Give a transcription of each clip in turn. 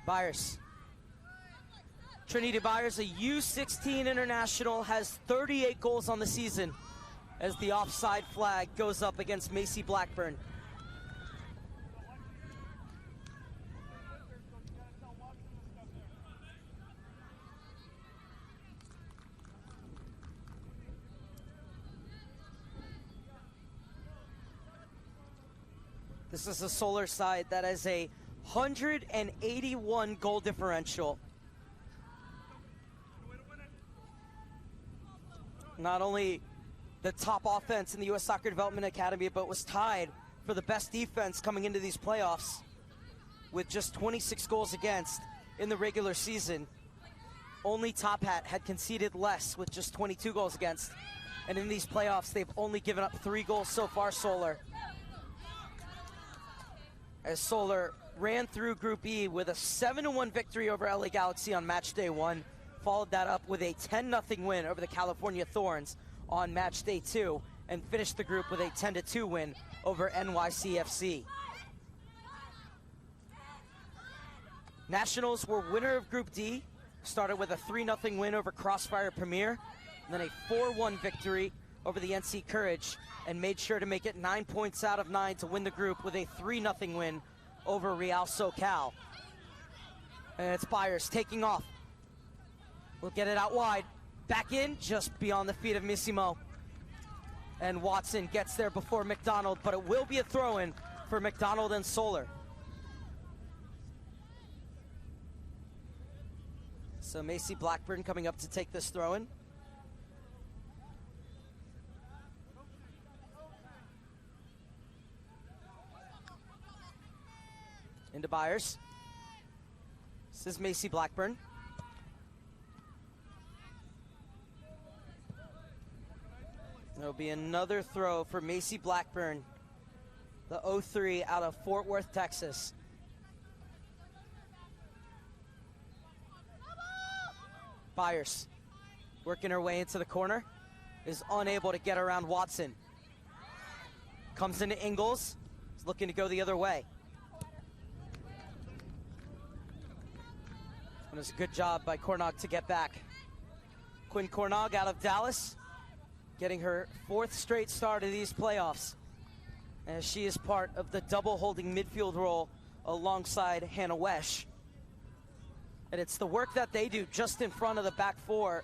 Byers. Trinity Byers, a U-16 international, has 38 goals on the season as the offside flag goes up against Macy Blackburn. This is a Solar side that has a 181 goal differential. Not only the top offense in the U.S. Soccer Development Academy, but was tied for the best defense coming into these playoffs with just 26 goals against in the regular season. Only Top Hat had conceded less with just 22 goals against. And in these playoffs, they've only given up 3 goals so far, Solar. As Solar ran through Group E with a 7-1 victory over LA Galaxy on match day 1, followed that up with a 10-0 win over the California Thorns on match day 2, and finished the group with a 10-2 win over NYCFC. Nationals were winner of Group D, started with a 3-0 win over Crossfire Premier, and then a 4-1 victory over the NC Courage, and made sure to make it 9 points out of 9 to win the group with a 3-0 win over Real SoCal. And it's Byers taking off. We'll get it out wide. Back in, just beyond the feet of Missimo. And Watson gets there before Mcdonald, but it will be a throw-in for Mcdonald and Solar. So Macy Blackburn coming up to take this throw-in. Into Byers. This is Macy Blackburn. There'll be another throw for Macy Blackburn, the 03 out of Fort Worth, Texas. Byers, working her way into the corner, is unable to get around Watson. Comes into Ingalls, is looking to go the other way. And it's a good job by Cornog to get back. Quinn Cornog out of Dallas, getting her 4th straight start of these playoffs, as she is part of the double holding midfield role alongside Hannah Wesh. And it's the work that they do just in front of the back 4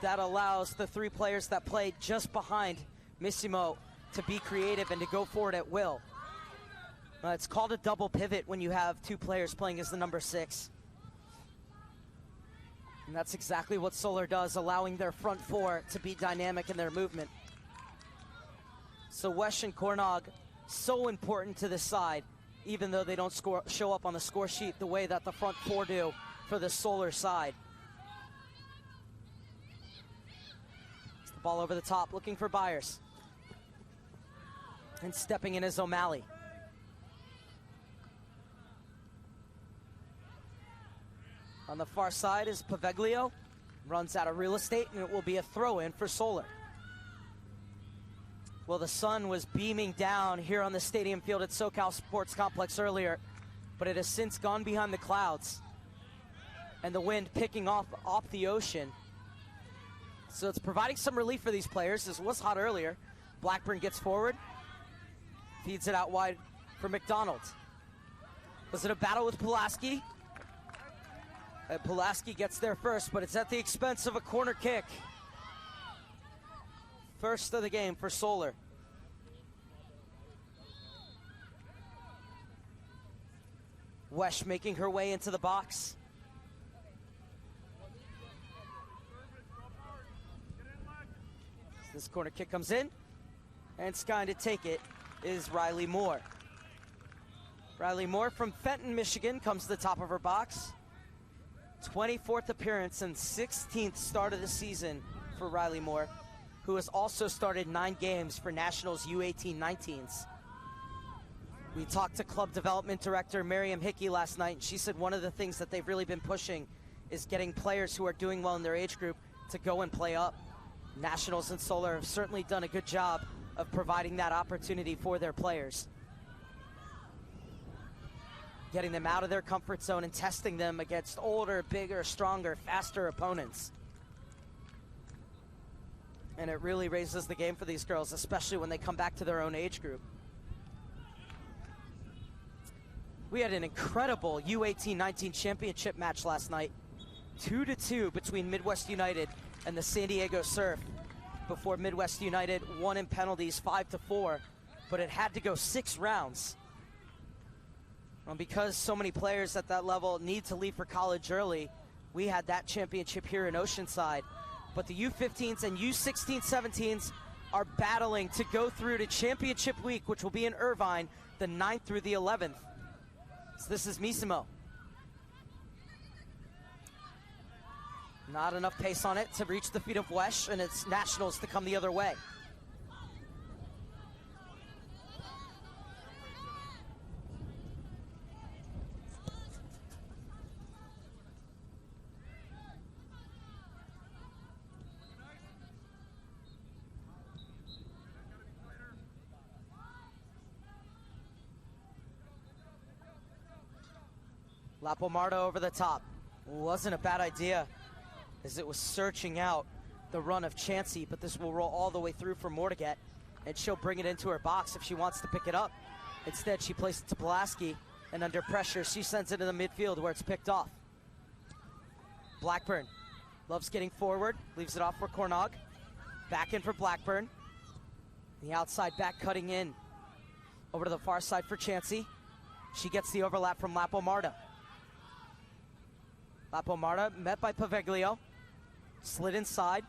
that allows the 3 players that play just behind Missimo to be creative and to go forward at will. It's called a double pivot when you have 2 players playing as the number 6. And that's exactly what Solar does, allowing their front 4 to be dynamic in their movement. So Wesh and Cornog, so important to this side, even though they don't show up on the score sheet the way that the front 4 do for the Solar side. It's the ball over the top, looking for Byers. And stepping in is O'Malley. On the far side is Poveglia, runs out of real estate, and it will be a throw-in for Solar. Well, the sun was beaming down here on the stadium field at SoCal Sports Complex earlier, but it has since gone behind the clouds, and the wind picking off the ocean. So it's providing some relief for these players. This was hot earlier. Blackburn gets forward, feeds it out wide for Mcdonald. Was it a battle with Pulaski? Pulaski gets there first, but it's at the expense of a corner kick. First of the game for Solar. Wesh making her way into the box. This corner kick comes in, and skying to take it is Riley Moore. Riley Moore from Fenton, Michigan, comes to the top of her box. 24th appearance and 16th start of the season for Riley Moore, who has also started 9 games for Nationals U18-19s. We talked to Club Development Director Miriam Hickey last night, and she said one of the things that they've really been pushing is getting players who are doing well in their age group to go and play up. Nationals and Solar have certainly done a good job of providing that opportunity for their players. getting them out of their comfort zone and testing them against older, bigger, stronger, faster opponents. And it really raises the game for these girls, especially when they come back to their own age group. We had an incredible U18-19 championship match last night. 2-2 between Midwest United and the San Diego Surf, before Midwest United won in penalties 5-4, but it had to go 6 rounds. Well, because so many players at that level need to leave for college early, we had that championship here in Oceanside. But the U15s and U16 17s are battling to go through to championship week, which will be in Irvine, the 9th through the 11th. So this is Misimo. Not enough pace on it to reach the feet of Wesh, and it's Nationals to come the other way. Marta over the top. Wasn't a bad idea, as it was searching out the run of Chansey, but this will roll all the way through for more to get, and she'll bring it into her box if she wants to pick it up. Instead, she plays it to Pulaski, and under pressure, she sends it in the midfield where it's picked off. Blackburn loves getting forward, leaves it off for Cornog. Back in for Blackburn. The outside back cutting in. Over to the far side for Chansey. She gets the overlap from Marta. Marta met by Poveglia, slid inside,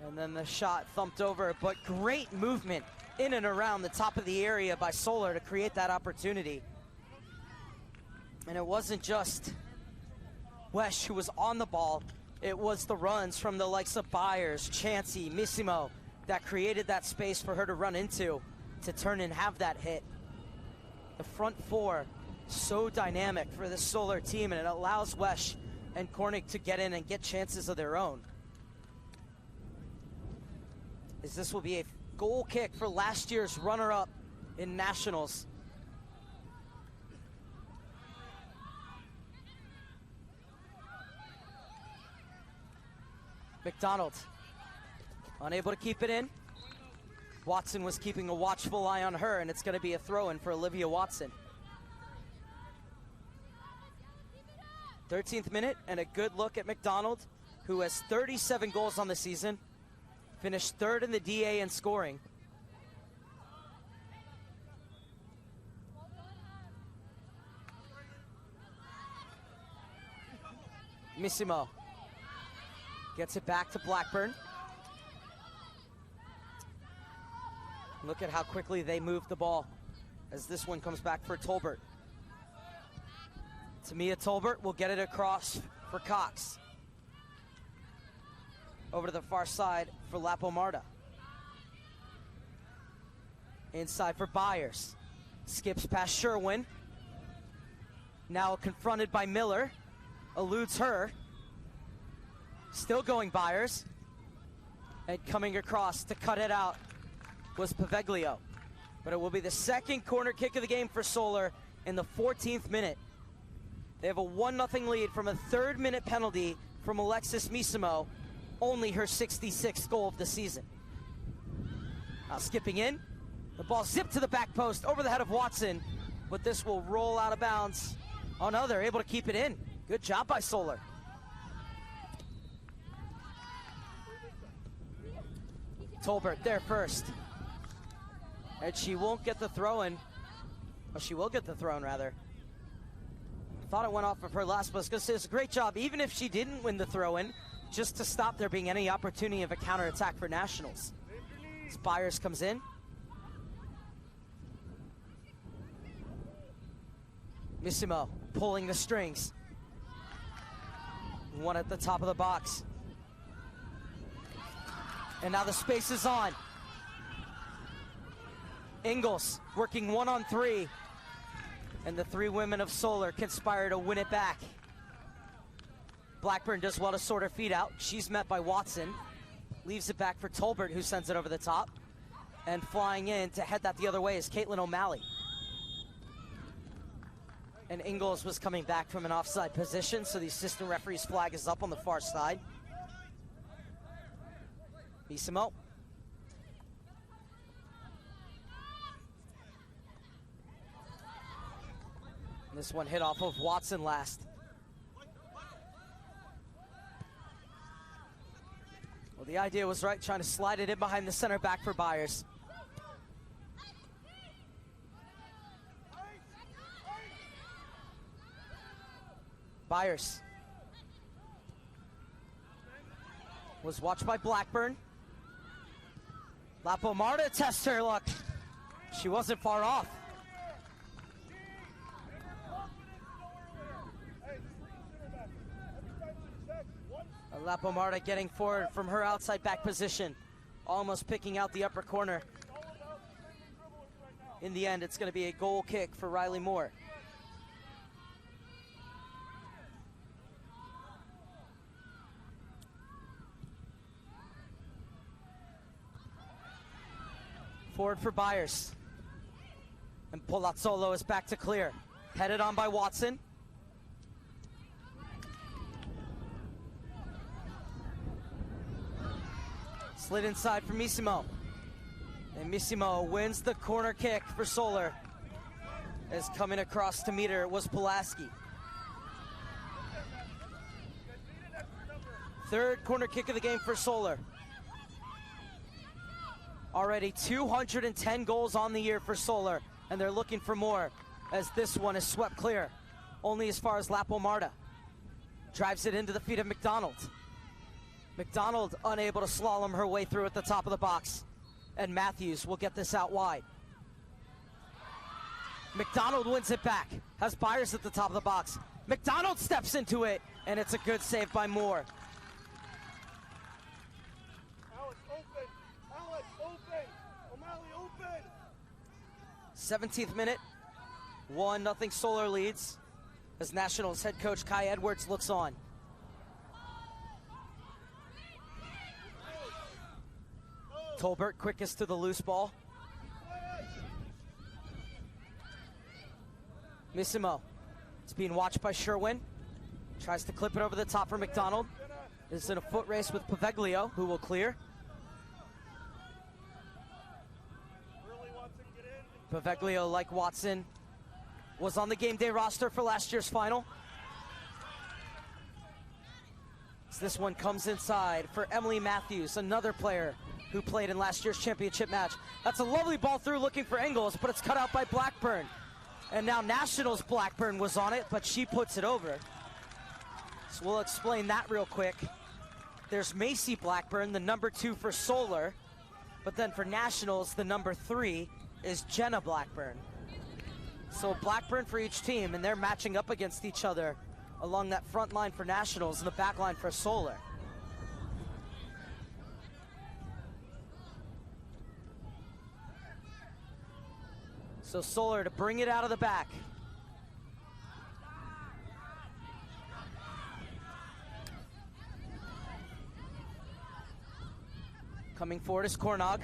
and then the shot thumped over, but great movement in and around the top of the area by Solar to create that opportunity. And it wasn't just Wesh who was on the ball, it was the runs from the likes of Byers, Chansey, Misimo that created that space for her to run into, to turn and have that hit. The front four, so dynamic for this Solar team, and it allows Wesh and Cornick to get in and get chances of their own. As this will be a goal kick for last year's runner-up in Nationals. Mcdonald unable to keep it in. Watson was keeping a watchful eye on her, and it's going to be a throw-in for Olivia Watson. 13th minute, and a good look at Mcdonald, who has 37 goals on the season, finished 3rd in the DA in scoring. Misimo gets it back to Blackburn. Look at how quickly they move the ball as this one comes back for Tolbert. Tamia Tolbert will get it across for Cox. Over to the far side for Marta. Inside for Byers. Skips past Sherwin. Now confronted by Miller. Eludes her. Still going Byers. And coming across to cut it out was Poveglia. But it will be the second corner kick of the game for Solar in the 14th minute. They have a 1-0 lead from a 3rd-minute penalty from Alexis Misimo, only her 66th goal of the season. Now skipping in, the ball zipped to the back post over the head of Watson, but this will roll out of bounds. Oh no, they're able to keep it in. Good job by Solar. Tolbert there first. And she won't get the throw-in. Or she will get the throw-in, rather. Thought it went off of her last, but I was going to say it's a great job, even if she didn't win the throw-in, just to stop there being any opportunity of a counterattack for Nationals. As Byers comes in. Misimo pulling the strings. One at the top of the box. And now the space is on. Ingles working 1-on-3. And the 3 women of Solar conspire to win it back. Blackburn does well to sort her feet out. She's met by Watson. Leaves it back for Tolbert, who sends it over the top. And flying in to head that the other way is Caitlin O'Malley. And Ingalls was coming back from an offside position, so the assistant referee's flag is up on the far side. Bisimo. This one hit off of Watson last. Well, the idea was right, trying to slide it in behind the center back for Byers. Byers was watched by Blackburn. Lapa Marta tests her luck. She wasn't far off. Lapa Marta getting forward from her outside back position, almost picking out the upper corner. In the end, it's going to be a goal kick for Riley Moore. Forward for Byers. And Palazzolo is back to clear. Headed on by Watson. Slid inside for Misimo. And Misimo wins the corner kick for Solar. As coming across to meet her was Pulaski. Third corner kick of the game for Solar. Already 210 goals on the year for Solar, and they're looking for more as this one is swept clear. Only as far as Lapa Marta. Drives it into the feet of Mcdonald. Mcdonald unable to slalom her way through at the top of the box. And Matthews will get this out wide. Mcdonald wins it back. Has Byers at the top of the box. Mcdonald steps into it, and it's a good save by Moore. 17th minute, 1-0 Solar leads as Nationals head coach Kai Edwards looks on. Tolbert quickest to the loose ball. Misimo. It's being watched by Sherwin. Tries to clip it over the top for Mcdonald. This is in a foot race with Poveglia, who will clear. Poveglia, like Watson, was on the game day roster for last year's final. So this one comes inside for Emily Matthews, another player who played in last year's championship match. That's a lovely ball through looking for Ingalls, but it's cut out by Blackburn. And now Nationals Blackburn was on it, but she puts it over. So we'll explain that real quick. There's Macy Blackburn, the number 2 for Solar, but then for Nationals, the number 3 is Jenna Blackburn. So Blackburn for each team, and they're matching up against each other along that front line for Nationals and the back line for Solar. So Solar to bring it out of the back. Coming forward is Cornog.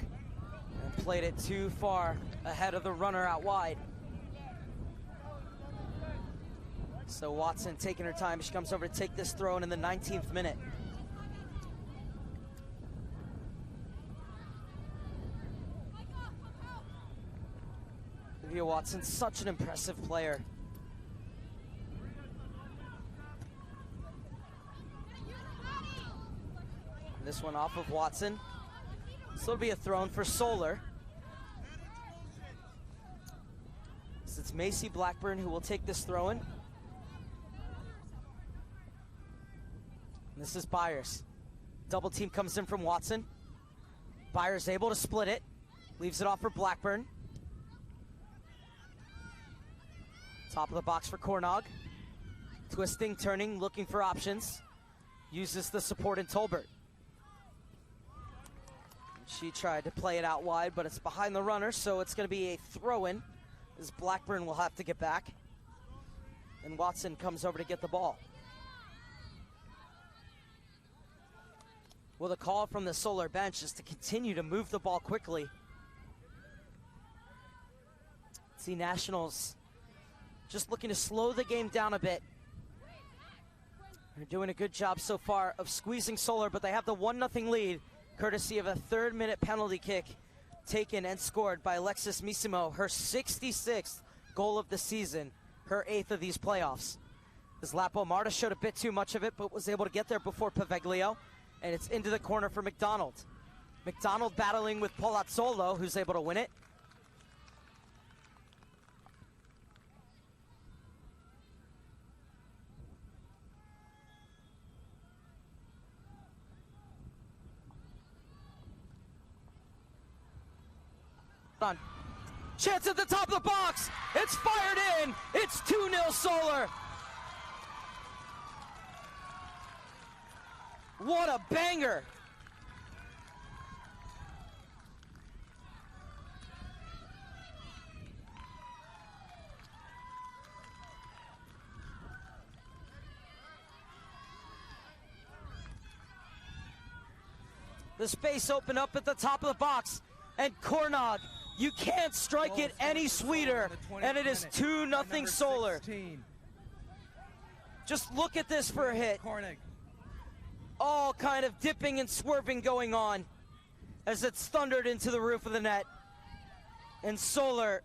And played it too far ahead of the runner out wide. So Watson taking her time. She comes over to take this throw in the 19th minute. Olivia Watson, such an impressive player. And this one off of Watson. This will be a throw for Solar. So it's Macy Blackburn who will take this throw in. This is Byers. Double team comes in from Watson. Byers able to split it. Leaves it off for Blackburn. Top of the box for Cornog. Twisting, turning, looking for options. Uses the support in Tolbert. She tried to play it out wide, but it's behind the runner, so it's going to be a throw-in as Blackburn will have to get back. And Watson comes over to get the ball. Well, the call from the Solar bench is to continue to move the ball quickly. See Nationals just looking to slow the game down a bit. They're doing a good job so far of squeezing Solar, but they have the 1-0 lead, courtesy of a third-minute penalty kick taken and scored by Alexis Missimo, her 66th goal of the season, her 8th of these playoffs. As Lapa, Marta showed a bit too much of it, but was able to get there before Poveglia, and it's into the corner for Mcdonald. Mcdonald battling with Palazzolo, who's able to win it. On. Chance at the top of the box. It's fired in. It's 2-0 Solar. What a banger. The space opened up at the top of the box, and Cornog, you can't strike it any sweeter, and it is 2-0 Solar. 16. Just look at this for a hit. All kind of dipping and swerving going on as it's thundered into the roof of the net. And Solar,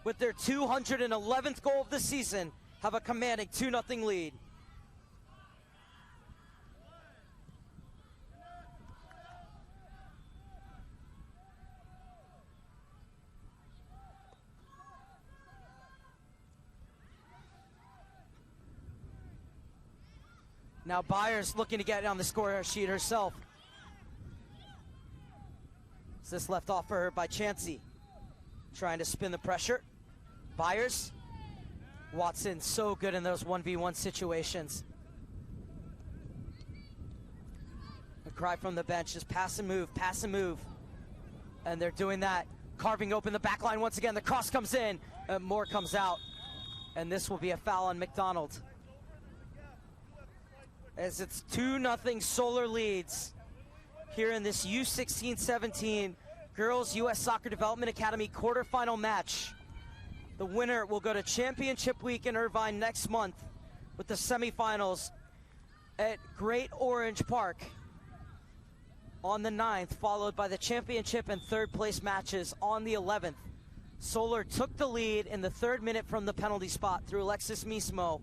with their 211th goal of the season, have a commanding 2-0 lead. Now Byers looking to get on the score sheet herself. This left off for her by Chansey. Trying to spin the pressure. Byers. Watson so good in those 1v1 situations. A cry from the bench is pass and move, pass and move. And they're doing that. Carving open the back line once again. The cross comes in, and more comes out. And this will be a foul on Mcdonald. As it's 2-0 Solar leads here in this U-16-17 Girls U.S. Soccer Development Academy quarterfinal match. The winner will go to Championship Week in Irvine next month with the semifinals at Great Orange Park on the 9th, followed by the championship and third place matches on the 11th. Solar took the lead in the 3rd minute from the penalty spot through Alexis Missimo,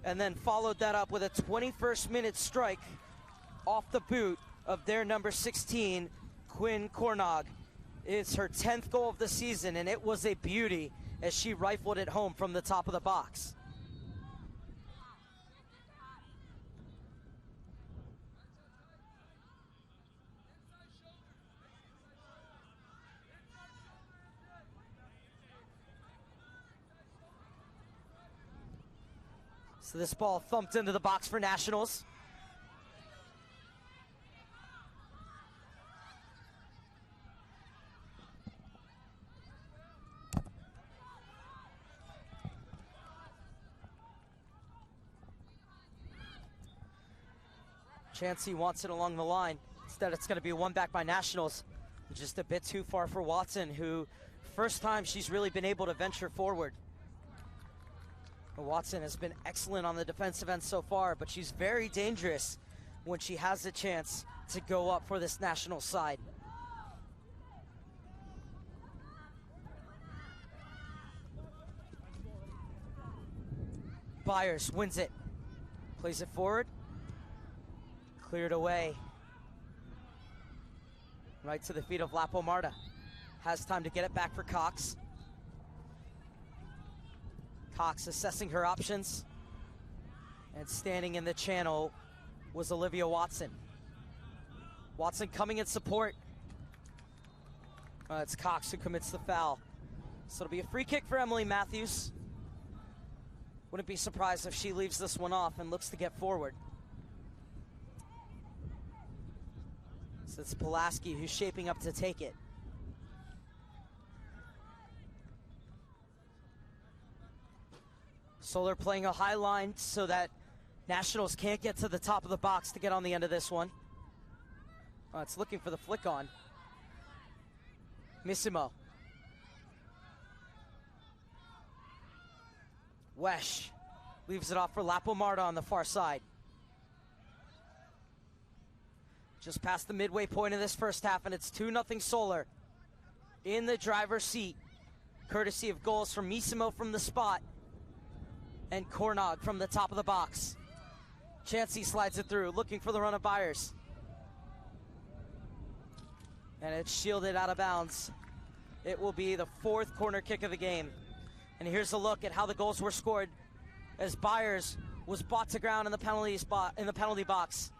and then followed that up with a 21st minute strike off the boot of their number 16, Quinn Cornog. It's her 10th goal of the season, and it was a beauty as she rifled it home from the top of the box. So this ball thumped into the box for Nationals. Chansey wants it along the line. Instead, it's going to be one back by Nationals. Just a bit too far for Watson, who first time she's really been able to venture forward. Watson has been excellent on the defensive end so far, but she's very dangerous when she has the chance to go up for this national side. Byers wins it, plays it forward, cleared away. Right to the feet of Lapa. Marta has time to get it back for Cox. Cox assessing her options, and standing in the channel was Olivia Watson. Watson coming in support. It's Cox who commits the foul. So it'll be a free kick for Emily Matthews. Wouldn't be surprised if she leaves this one off and looks to get forward. So it's Pulaski who's shaping up to take it. Solar playing a high line so that Nationals can't get to the top of the box to get on the end of this one. It's looking for the flick on. Missimo. Wesh leaves it off for Marta on the far side. Just past the midway point of this first half, and it's 2-0 Solar in the driver's seat, courtesy of goals from Missimo from the spot and Cornog from the top of the box. Chansey slides it through, looking for the run of Byers. And it's shielded out of bounds. It will be the 4th corner kick of the game. And here's a look at how the goals were scored as Byers was brought to ground in the penalty box.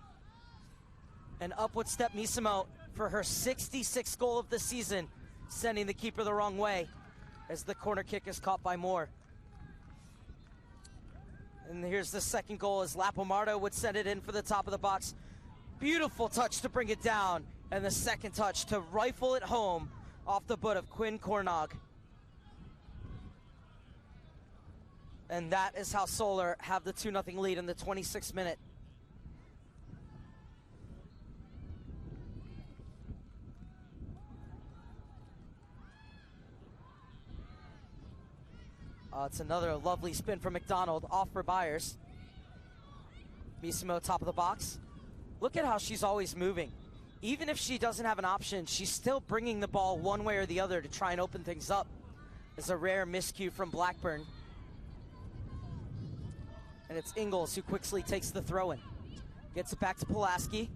And up would step Missimo for her 66th goal of the season, sending the keeper the wrong way as the corner kick is caught by Moore. And here's the second goal as Marta would send it in for the top of the box. Beautiful touch to bring it down, and the second touch to rifle it home off the butt of Quinn Cornog. And that is how Solar have the 2-0 lead in the 26th minute. It's another lovely spin from Mcdonald, off for Byers. Missimo, top of the box. Look at how she's always moving. Even if she doesn't have an option, she's still bringing the ball one way or the other to try and open things up. It's a rare miscue from Blackburn. And it's Ingles who quickly takes the throw-in. Gets it back to Pulaski.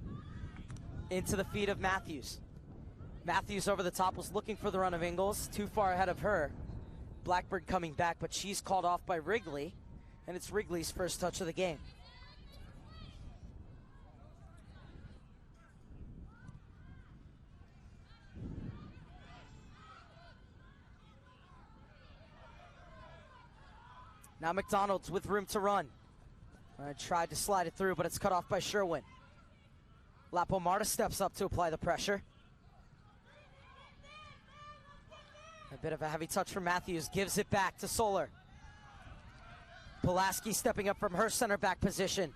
Into the feet of Matthews. Matthews over the top was looking for the run of Ingles, too far ahead of her. Blackburn coming back, but she's called off by Wrigley, and it's Wrigley's first touch of the game. Now Mcdonald's with room to run. Tried to slide it through, but it's cut off by Sherwin. Marta steps up to apply the pressure. A bit of a heavy touch from Matthews, gives it back to Solar. Pulaski stepping up from her center back position.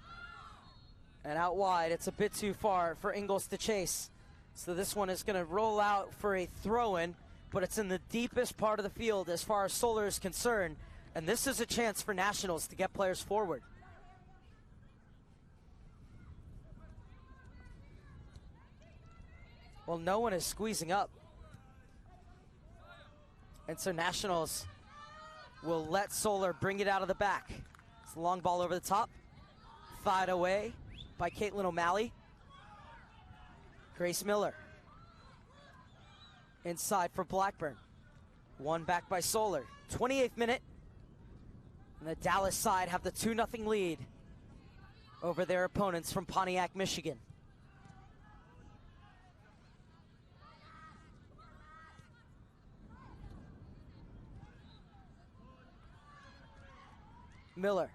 And out wide, it's a bit too far for Ingles to chase. So this one is gonna roll out for a throw-in, but it's in the deepest part of the field as far as Solar is concerned. And this is a chance for Nationals to get players forward. Well, no one is squeezing up. And so Nationals will let Solar bring it out of the back. It's a long ball over the top. Fired away by Caitlin O'Malley. Grace Miller. Inside for Blackburn. One back by Solar. 28th minute. And the Dallas side have the 2-0 lead over their opponents from Pontiac, Michigan. Miller.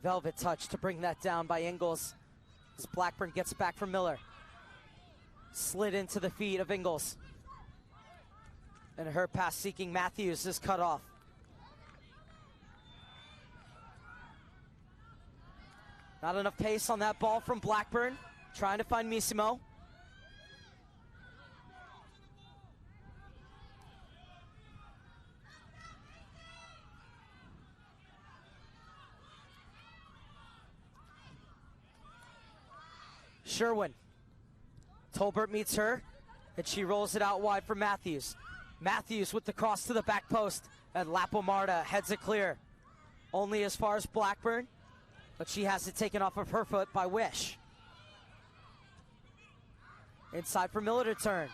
Velvet touch to bring that down by Ingles as Blackburn gets back from Miller. Slid into the feet of Ingles. And her pass seeking Matthews is cut off. Not enough pace on that ball from Blackburn. Trying to find Missimo. Sherwin. Tolbert meets her, and she rolls it out wide for Matthews. Matthews with the cross to the back post, and Marta heads it clear. Only as far as Blackburn, but she has it taken off of her foot by Wesh. Inside for Miller to turn.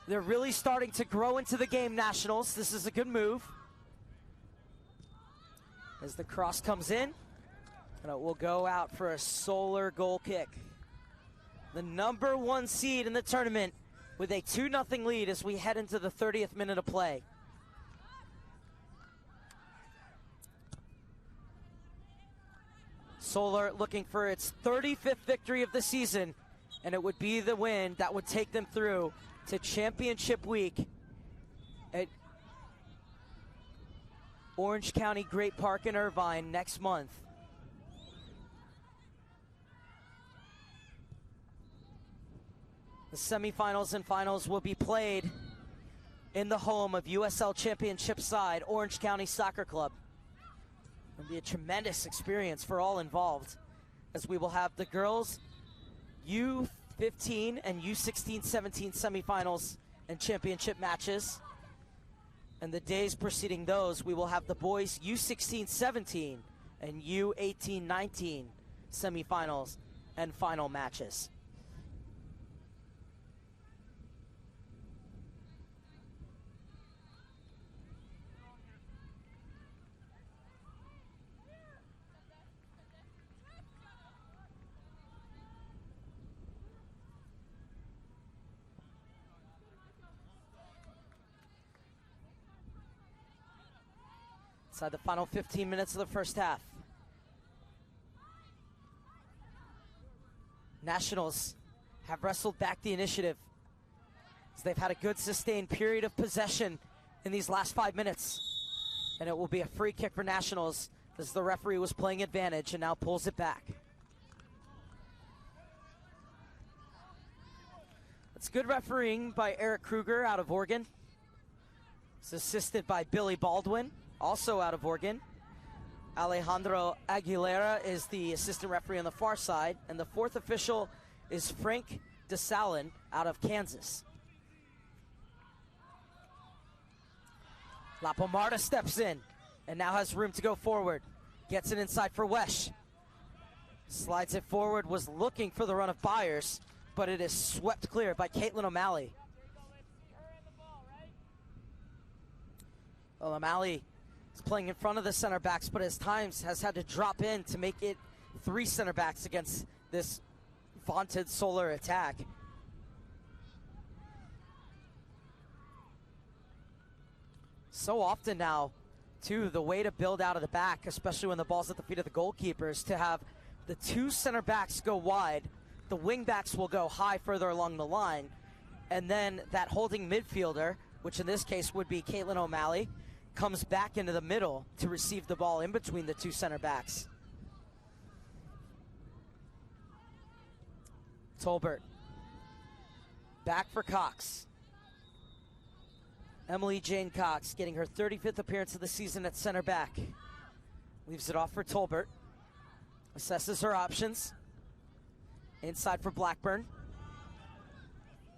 They're really starting to grow into the game, Nationals. This is a good move. As the cross comes in, and it will go out for a Solar goal kick. The number 1 seed in the tournament with a 2-0 lead as we head into the 30th minute of play. Solar looking for its 35th victory of the season, and it would be the win that would take them through to championship week at Orange County Great Park in Irvine next month. The semifinals and finals will be played in the home of USL Championship side, Orange County Soccer Club. It'll be a tremendous experience for all involved, as we will have the girls U15 and U16-17 semifinals and championship matches. And the days preceding those, we will have the boys U16-17 and U18-19 semifinals and final matches. Inside the final 15 minutes of the first half. Nationals have wrestled back the initiative, as they've had a good sustained period of possession in these last 5 minutes. And it will be a free kick for Nationals, as the referee was playing advantage and now pulls it back. It's good refereeing by Eric Kruger out of Oregon. It's assisted by Billy Baldwin, also out of Oregon. Alejandro Aguilera is the assistant referee on the far side, and the fourth official is Frank DeSalin out of Kansas. Lapa Marta steps in and now has room to go forward. Gets it inside for Wesh. Slides it forward, was looking for the run of Byers, but it is swept clear by Caitlin O'Malley. Well, O'Malley is playing in front of the center backs, but at times has had to drop in to make it 3 center backs against this vaunted Solar attack. So often now, too, the way to build out of the back, especially when the ball's at the feet of the goalkeeper, is to have the 2 center backs go wide, the wing backs will go high further along the line, and then that holding midfielder, which in this case would be Caitlin O'Malley, comes back into the middle to receive the ball in between the 2 center backs. Tolbert. Back for Cox. Emily Jane Cox getting her 35th appearance of the season at center back. Leaves it off for Tolbert. Assesses her options. Inside for Blackburn.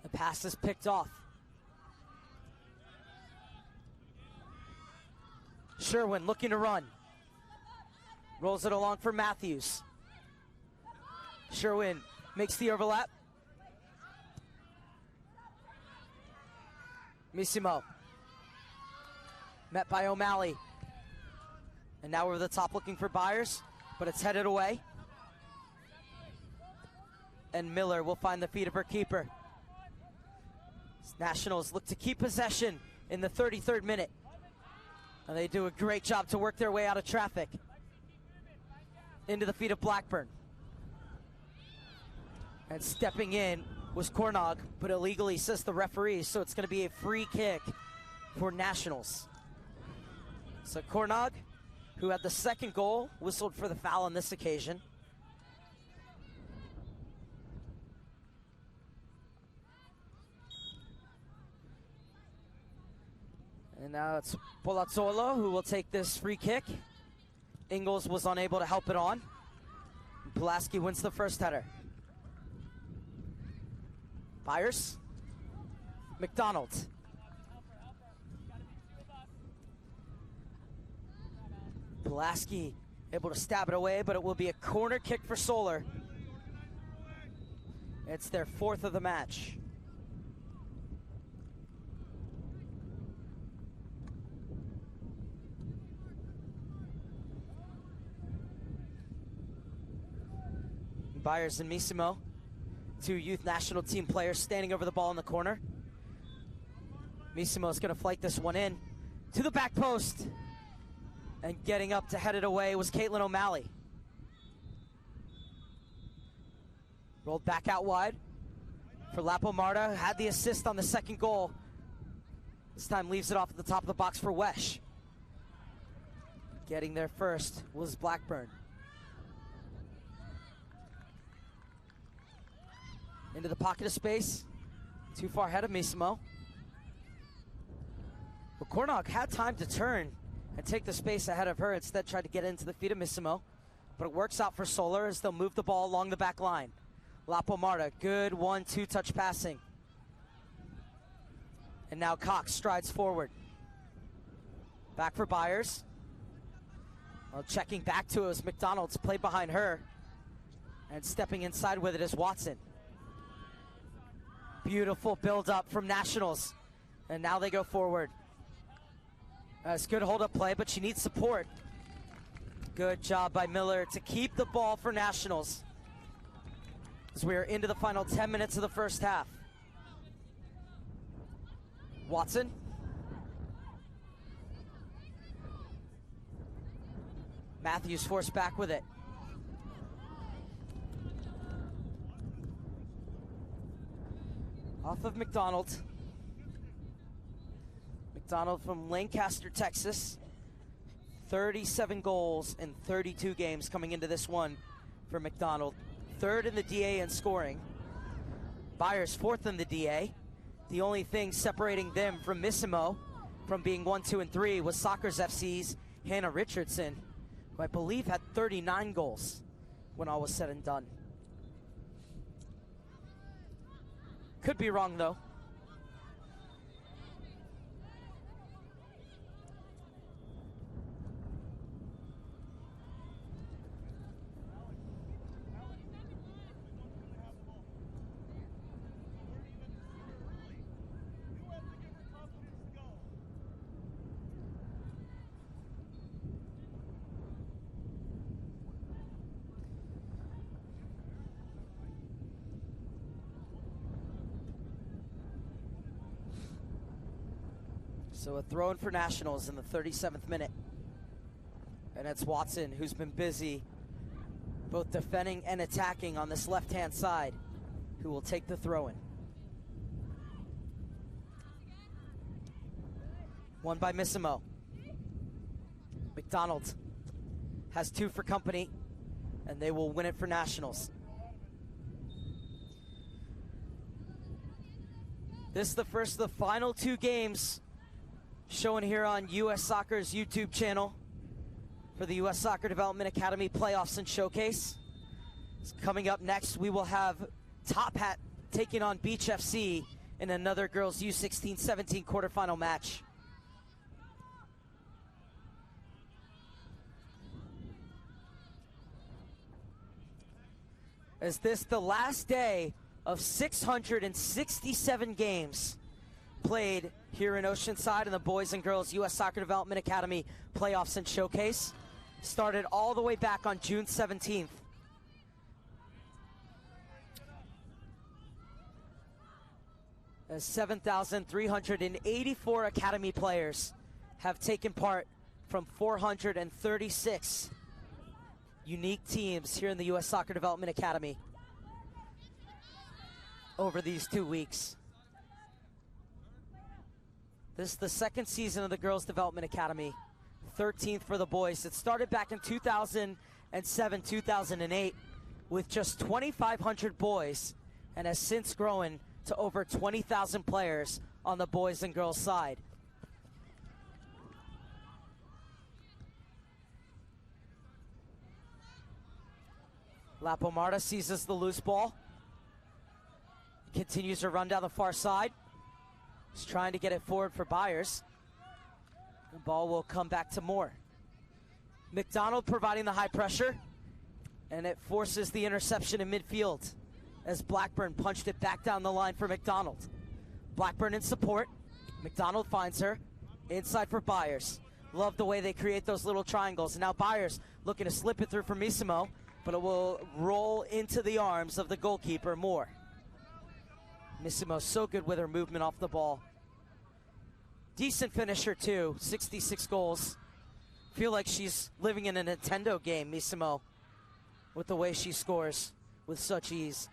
The pass is picked off. Sherwin looking to run. Rolls it along for Matthews. Sherwin makes the overlap. Missimo. Met by O'Malley. And now over the top looking for Byers, but it's headed away. And Miller will find the feet of her keeper. Nationals look to keep possession in the 33rd minute. And they do a great job to work their way out of traffic. Into the feet of Blackburn. And stepping in was Cornog, but illegally, says the referee, so it's going to be a free kick for Nationals. So Cornog, who had the second goal, whistled for the foul on this occasion. And now it's Palazzolo who will take this free kick. Ingalls was unable to help it on. Pulaski wins the first header. Byers. Mcdonald. Pulaski able to stab it away, but it will be a corner kick for Solar. It's their 4th of the match. Byers and Missimo, 2 youth national team players standing over the ball in the corner. Missimo is going to flight this one in to the back post. And getting up to head it away was Caitlin O'Malley. Rolled back out wide for Lapa. Marta had the assist on the second goal. This time leaves it off at the top of the box for Wesh. Getting there first was Blackburn. Into the pocket of space. Too far ahead of Missimo. Cornog had time to turn and take the space ahead of her, instead tried to get into the feet of Missimo. But it works out for Solar as they'll move the ball along the back line. Lapa Marta, good 1-2 touch passing. And now Cox strides forward. Back for Byers. Well, checking back to it was Mcdonald's, played behind her. And stepping inside with it is Watson. Beautiful build up from Nationals. And now they go forward. It's good hold up play, but she needs support. Good job by Miller to keep the ball for Nationals, as we are into the final 10 minutes of the first half. Watson. Matthews forced back with it. Off of Mcdonald. Mcdonald from Lancaster, Texas. 37 goals in 32 games coming into this one for Mcdonald. Third in the DA in scoring. Byers fourth in the DA. The only thing separating them from Missimo from being 1, 2, and 3 was Soccer's FC's Hannah Richardson, who I believe had 39 goals when all was said and done. Could be wrong though. So a throw in for Nationals in the 37th minute. And it's Watson, who's been busy both defending and attacking on this left-hand side, who will take the throw in. Won by Missimo. Mcdonald has 2 for company, and they will win it for Nationals. This is the first of the final 2 games shown here on U.S. Soccer's YouTube channel for the U.S. Soccer Development Academy Playoffs and Showcase. Coming up next, we will have Top Hat taking on Beach FC in another girls U-16 17 quarterfinal match. Is this the last day of 667 games played here in Oceanside in the Boys and Girls U.S. Soccer Development Academy Playoffs and Showcase? Started all the way back on June 17th. As 7,384 Academy players have taken part from 436 unique teams here in the U.S. Soccer Development Academy over these 2 weeks. This is the second season of the Girls Development Academy, 13th for the boys. It started back in 2007, 2008 with just 2,500 boys and has since grown to over 20,000 players on the boys and girls side. Lapa Marta seizes the loose ball. Continues to run down the far side. He's trying to get it forward for Byers. The ball will come back to Moore. Mcdonald providing the high pressure, and it forces the interception in midfield as Blackburn punched it back down the line for Mcdonald. Blackburn in support. Mcdonald finds her. Inside for Byers. Love the way they create those little triangles. And now Byers looking to slip it through for Missimo, but it will roll into the arms of the goalkeeper, Moore. Missimo so good with her movement off the ball. Decent finisher too, 66 goals. Feel like she's living in a Nintendo game, Missimo, with the way she scores with such ease.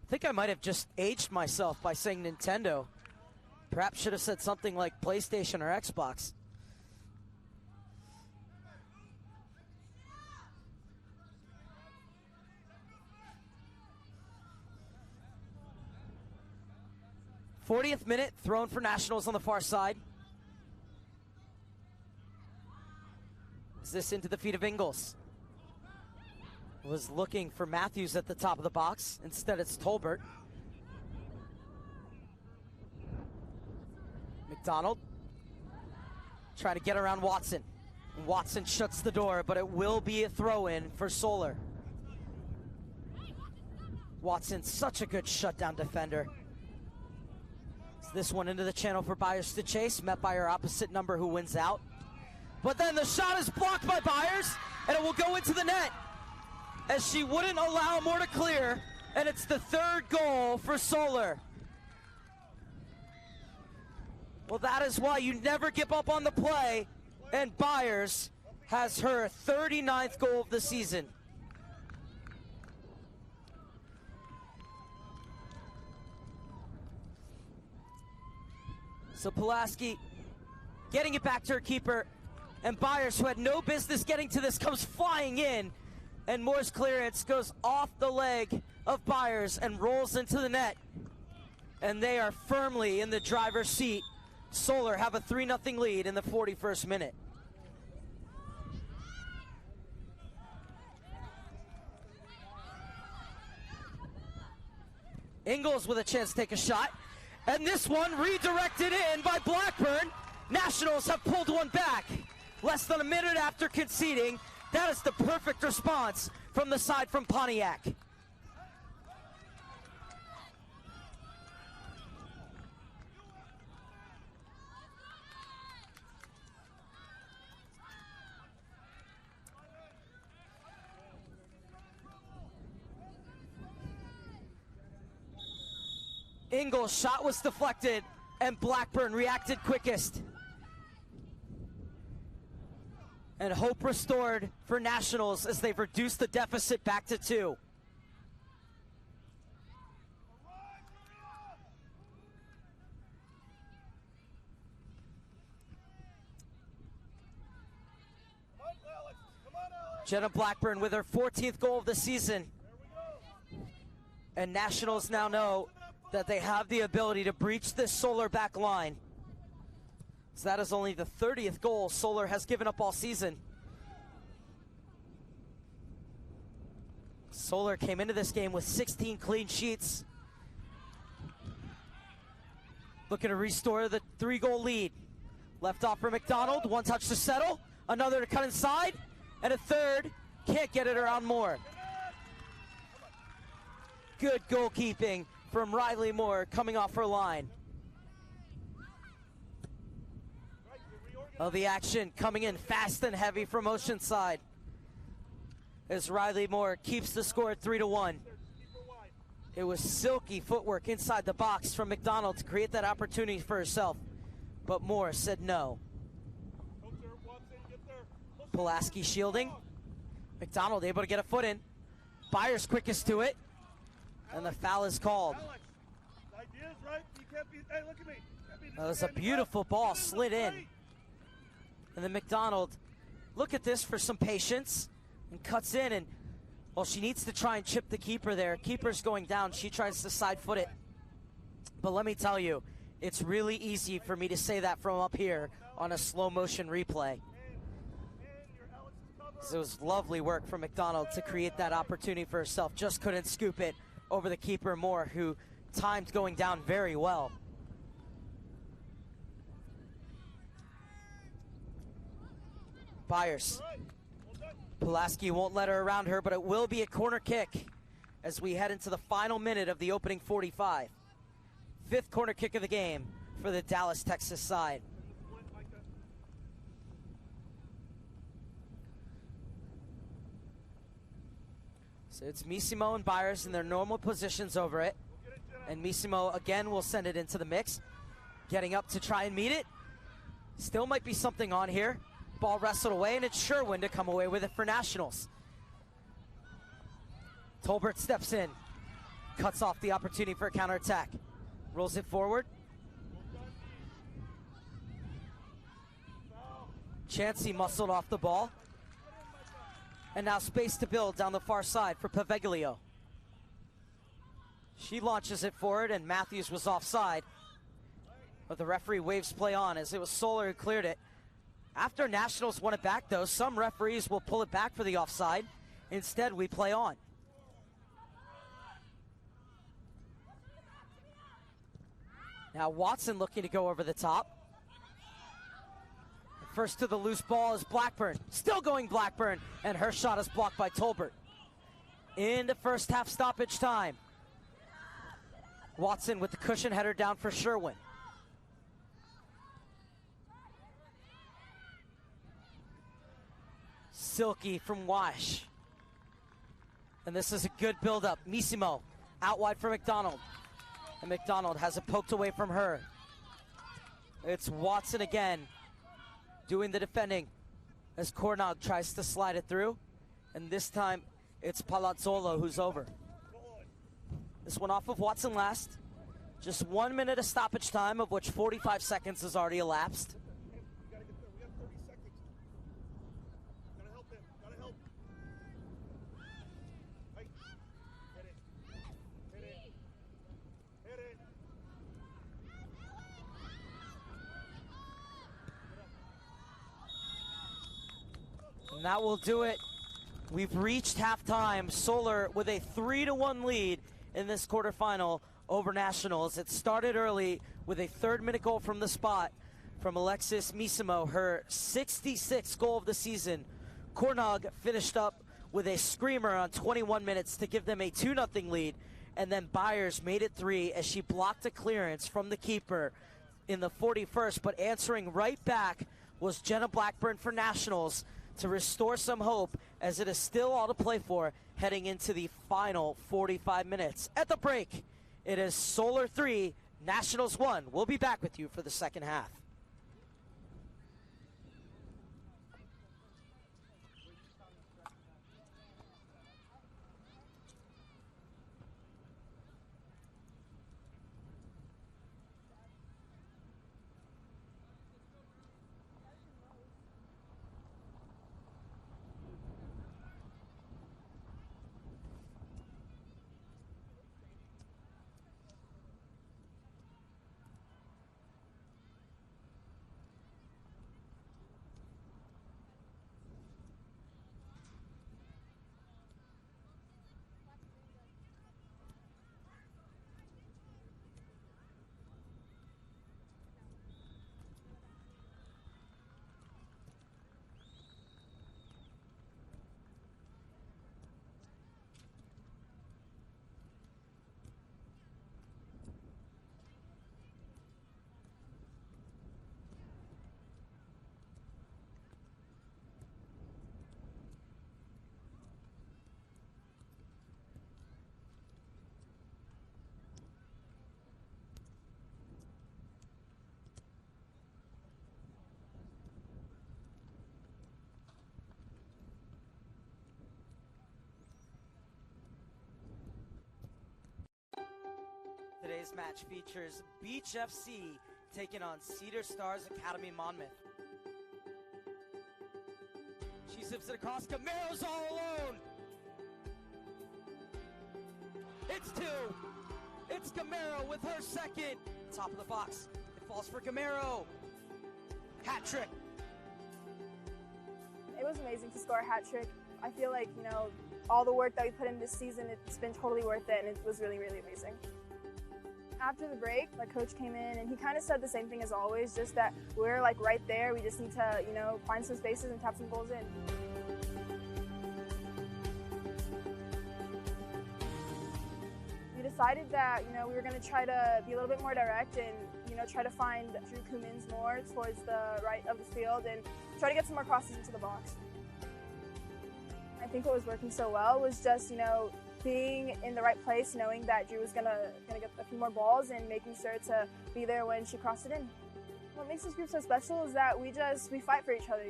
I think I might have just aged myself by saying Nintendo. Perhaps should have said something like PlayStation or Xbox. 40th minute, thrown for Nationals on the far side. Is this into the feet of Ingles? Was looking for Matthews at the top of the box. Instead, it's Tolbert. Mcdonald trying to get around Watson. Watson shuts the door, but it will be a throw-in for Solar. Watson, such a good shutdown defender. This one into the channel for Byers to chase, met by her opposite number who wins out. But then the shot is blocked by Byers, and it will go into the net as she wouldn't allow more to clear, and it's the third goal for Solar. Well, that is why you never give up on the play, and Byers has her 39th goal of the season. So Pulaski getting it back to her keeper, and Byers, who had no business getting to this, comes flying in, and Moore's clearance goes off the leg of Byers and rolls into the net, and they are firmly in the driver's seat. Solar have a 3-0 lead in the 41st minute. Ingles with a chance to take a shot. And this one redirected in by Blackburn. Nationals have pulled one back. Less than a minute after conceding. That is the perfect response from the side from Pontiac. Ingles' shot was deflected, and Blackburn reacted quickest. And hope restored for Nationals as they've reduced the deficit back to 2. Jenna Blackburn with her 14th goal of the season. And Nationals now know that they have the ability to breach this Solar back line. So that is only the 30th goal Solar has given up all season. Solar came into this game with 16 clean sheets. Looking to restore the 3-goal lead. Left off for Mcdonald, one touch to settle, another to cut inside, and a third, can't get it around Moore. Good goalkeeping from Riley Moore coming off her line. The action coming in fast and heavy from Oceanside as Riley Moore keeps the score at 3-1. It was silky footwork inside the box from Mcdonald to create that opportunity for herself, but Moore said no. Pulaski shielding. Mcdonald able to get a foot in. Byers quickest to it. And the foul is called. That was a beautiful ball slid in. And then Mcdonald, look at this for some patience, and cuts in, and well, she needs to try and chip the keeper there. Keeper's going down. She tries to side foot it. But let me tell you, it's really easy for me to say that from up here on a slow motion replay. So it was lovely work from Mcdonald to create that opportunity for herself. Just couldn't scoop it over the keeper Moore, who timed going down very well. Byers. Pulaski won't let her around her, but it will be a corner kick as we head into the final minute of the opening 45. 5th corner kick of the game for the Dallas, Texas side. So it's Missimo and Byers in their normal positions over it. And Missimo again will send it into the mix. Getting up to try and meet it. Still might be something on here. Ball wrestled away, and it's Sherwin to come away with it for Nationals. Tolbert steps in. Cuts off the opportunity for a counterattack. Rolls it forward. Chansey muscled off the ball. And now space to build down the far side for Poveglia. She launches it forward, and Matthews was offside. But the referee waves play on as it was Solar who cleared it. After Nationals won it back, though, some referees will pull it back for the offside. Instead, we play on. Now Watson looking to go over the top. First to the loose ball is Blackburn. Still going Blackburn, and her shot is blocked by Tolbert. Into first half stoppage time. Watson with the cushion header down for Sherwin. Silky from Wesh. And this is a good build-up. Missimo out wide for Mcdonald. And Mcdonald has it poked away from her. It's Watson again doing the defending as Cornog tries to slide it through. And this time it's Palazzolo who's over. This one off of Watson last. Just 1 minute of stoppage time, of which 45 seconds has already elapsed. And that will do it. We've reached halftime. Solar with a 3-1 lead in this quarterfinal over Nationals. It started early with a third-minute goal from the spot from Alexis Missimo, her 66th goal of the season. Cornog finished up with a screamer on 21 minutes to give them a 2-0 lead. And then Byers made it 3 as she blocked a clearance from the keeper in the 41st. But answering right back was Jenna Blackburn for Nationals to restore some hope, as it is still all to play for heading into the final 45 minutes. At the break, it is Solar 3, Nationals 1. We'll be back with you for the second half. Today's match features Beach FC taking on Cedar Stars Academy Monmouth. She zips it across. Camaro's all alone. It's 2. It's Camaro with her second. Top of the box. It falls for Camaro. Hat trick. It was amazing to score a hat trick. I feel like, all the work that we put in this season, it's been totally worth it, and it was really, really amazing. After the break, my coach came in and he kind of said the same thing as always, just that we're right there. We just need to, find some spaces and tap some goals in. We decided that, we were going to try to be a little bit more direct and, try to find Drew Cummins more towards the right of the field and try to get some more crosses into the box. I think what was working so well was just, being in the right place, knowing that Drew was gonna get a few more balls and making sure to be there when she crossed it in. What makes this group so special is that we fight for each other,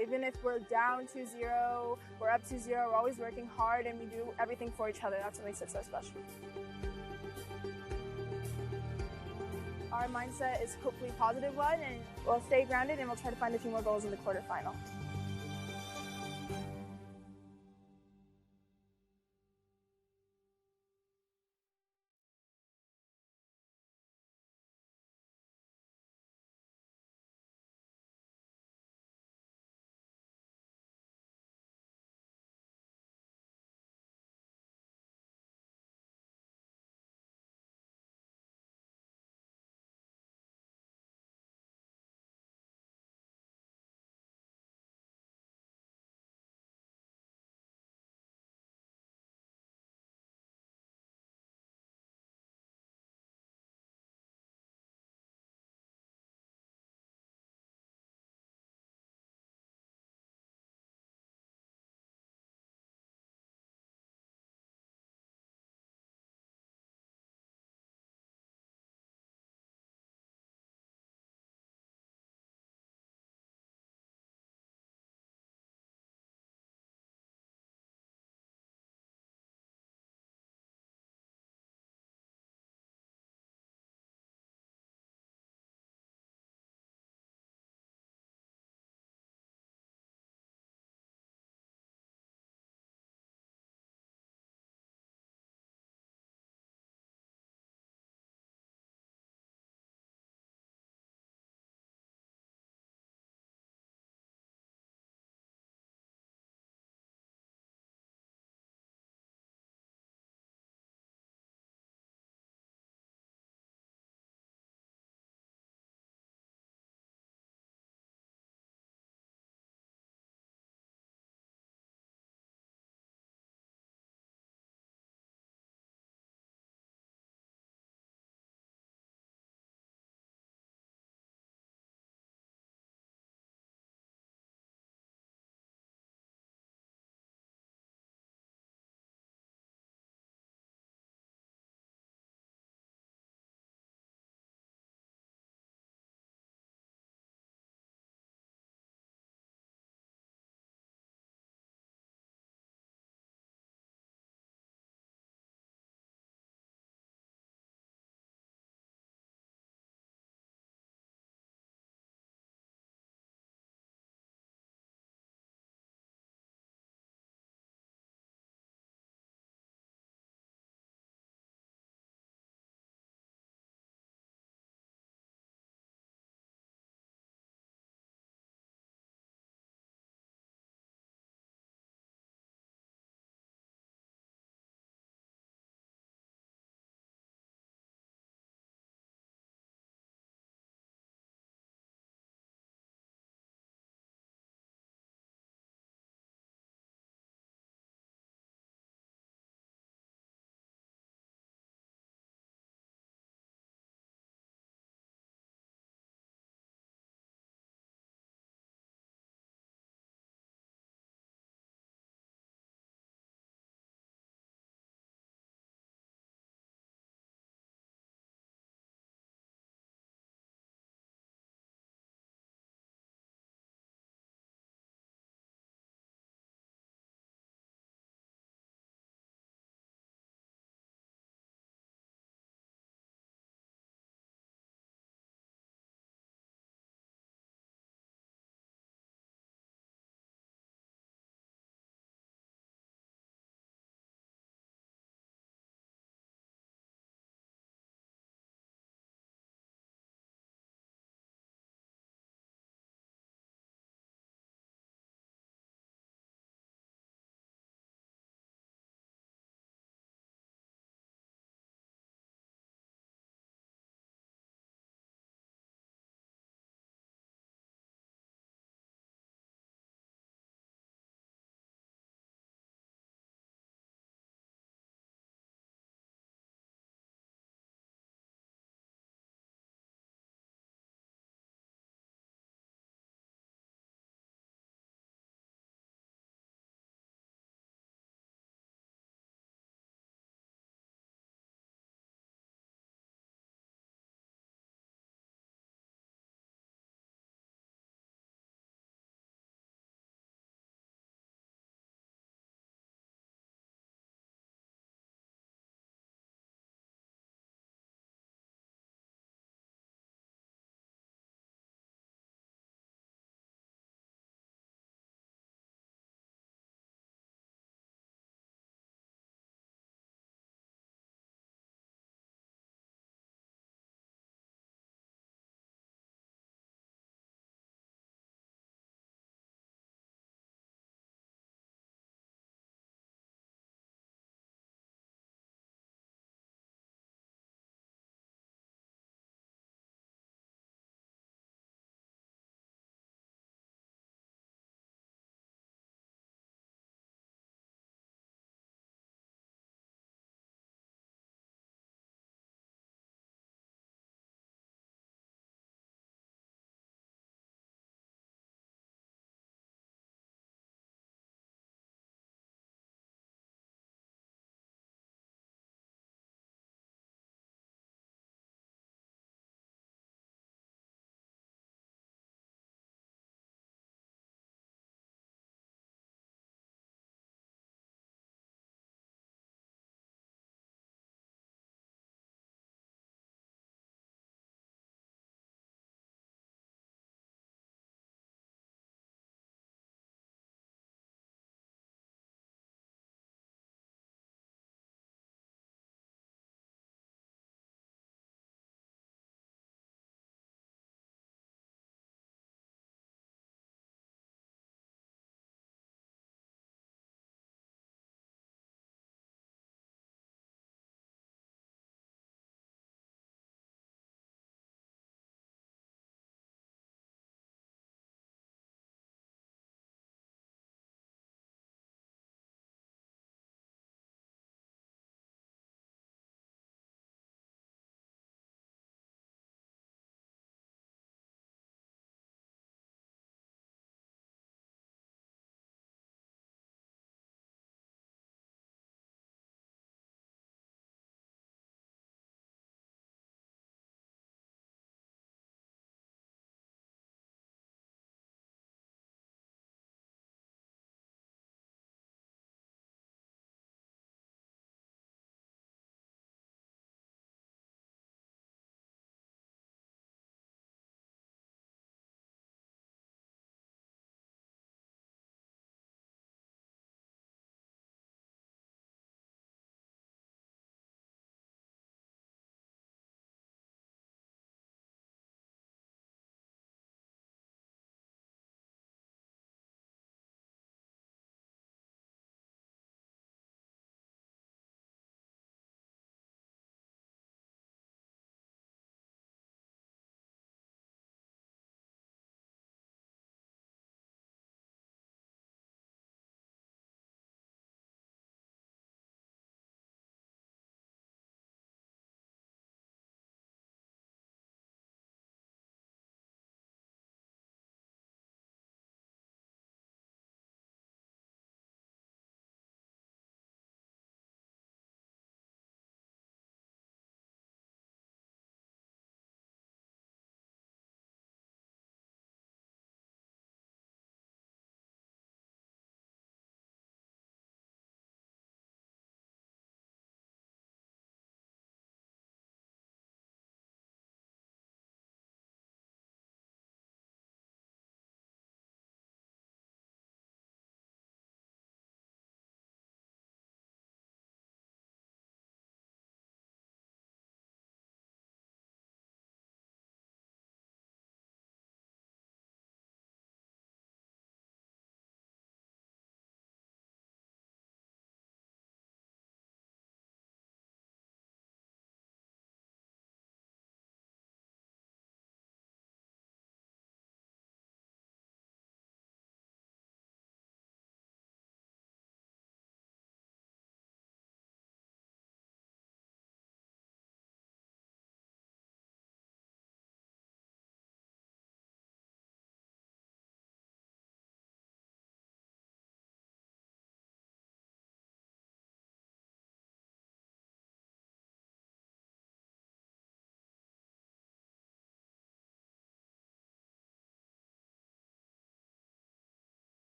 Even if we're down 2-0, we're up 2-0, we're always working hard and we do everything for each other. That's what makes it so special. Our mindset is hopefully a positive one, and we'll stay grounded and we'll try to find a few more goals in the quarterfinal.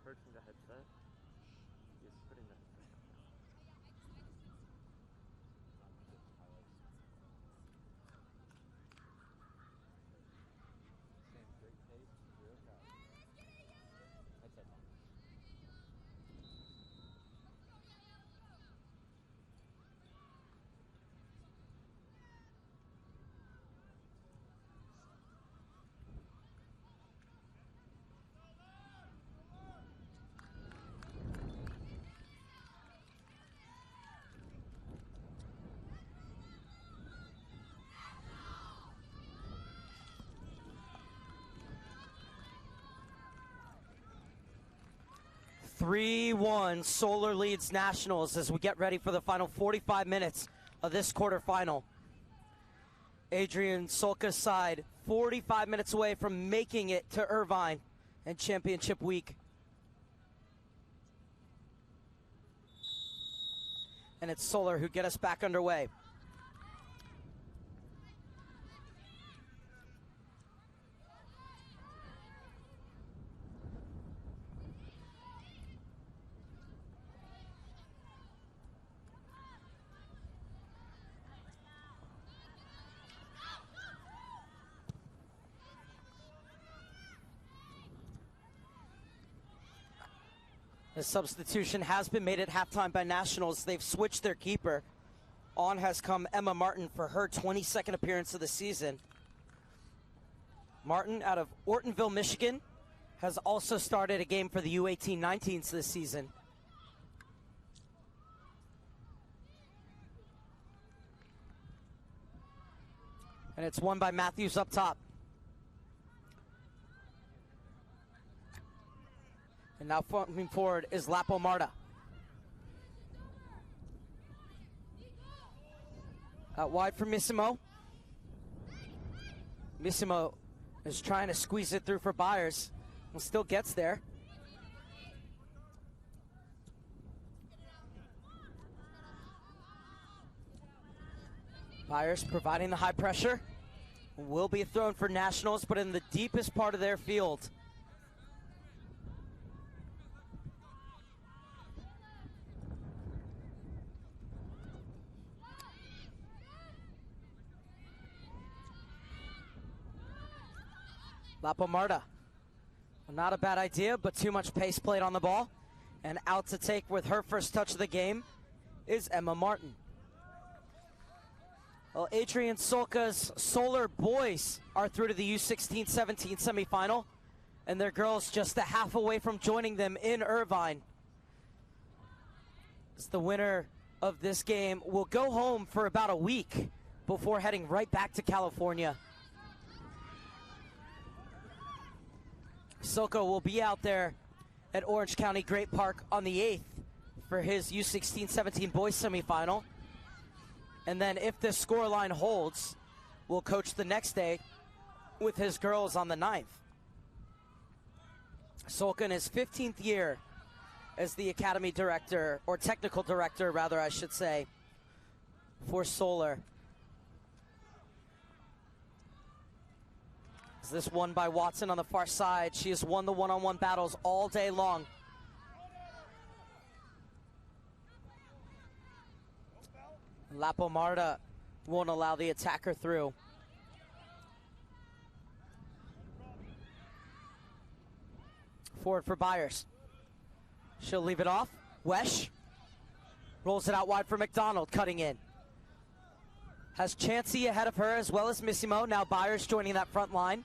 approaching the headset, he's putting the headset down. (3-1) Solar leads Nationals as we get ready for the final 45 minutes of this quarterfinal. Adrian Skorca's side 45 minutes away from making it to Irvine and championship week. And it's Solar who get us back underway. The substitution has been made at halftime by Nationals. They've switched their keeper. On has come Emma Martin for her 22nd appearance of the season. Martin, out of Ortonville, Michigan, has also started a game for the U18-19s this season. And it's won by Matthews up top. And now moving forward is Lapa Marta. Out wide for Missimo. Missimo is trying to squeeze it through for Byers. And still gets there. Byers providing the high pressure. Will be thrown for Nationals, but in the deepest part of their field. Lapa Marta. Not a bad idea, but too much pace played on the ball. And out to take with her first touch of the game is Emma Martin. Well, Adrian Skorca's Solar boys are through to the U16-17 semifinal, and their girls just a half away from joining them in Irvine. As the winner of this game will go home for about a week before heading right back to California. Skorca will be out there at Orange County Great Park on the 8th for his U16-17 boys semifinal. And then if this scoreline holds, will coach the next day with his girls on the 9th. Skorca in his 15th year as the academy director, or technical director rather I should say, for Solar. Is this won by Watson on the far side? She has won the one-on-one battles all day long. Lapa Marta won't allow the attacker through. Forward for Byers. She'll leave it off. Wesh rolls it out wide for Mcdonald, cutting in. Has Chansey ahead of her as well as Missimo. Now Byers joining that front line.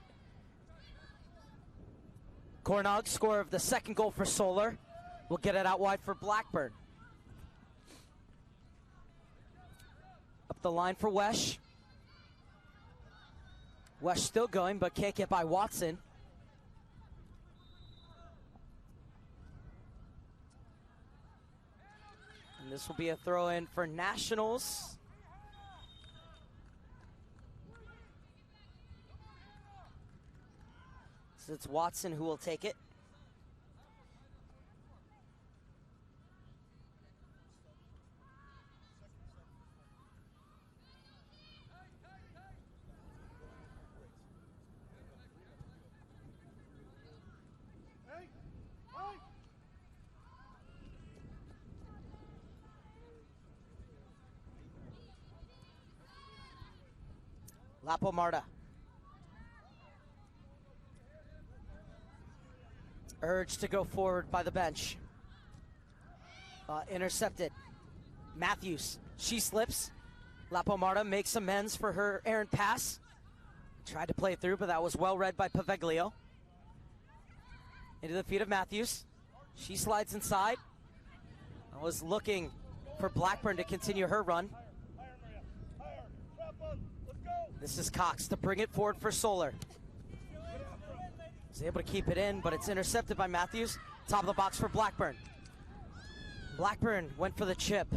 Cornog, scorer of the second goal for Solar, will get it out wide for Blackburn. Up the line for Wesh. Wesh still going, but can't get by Watson. And this will be a throw-in for Nationals. So it's Watson who will take it. Lapa Marta. Urged to go forward by the bench. Intercepted. Matthews, she slips. Lapa Marta makes amends for her errant pass. Tried to play it through, but that was well read by Poveglia. Into the feet of Matthews. She slides inside. I was looking for Blackburn to continue her run. This is Cox to bring it forward for Solar. He's able to keep it in, but it's intercepted by Matthews. Top of the box for Blackburn. Blackburn went for the chip.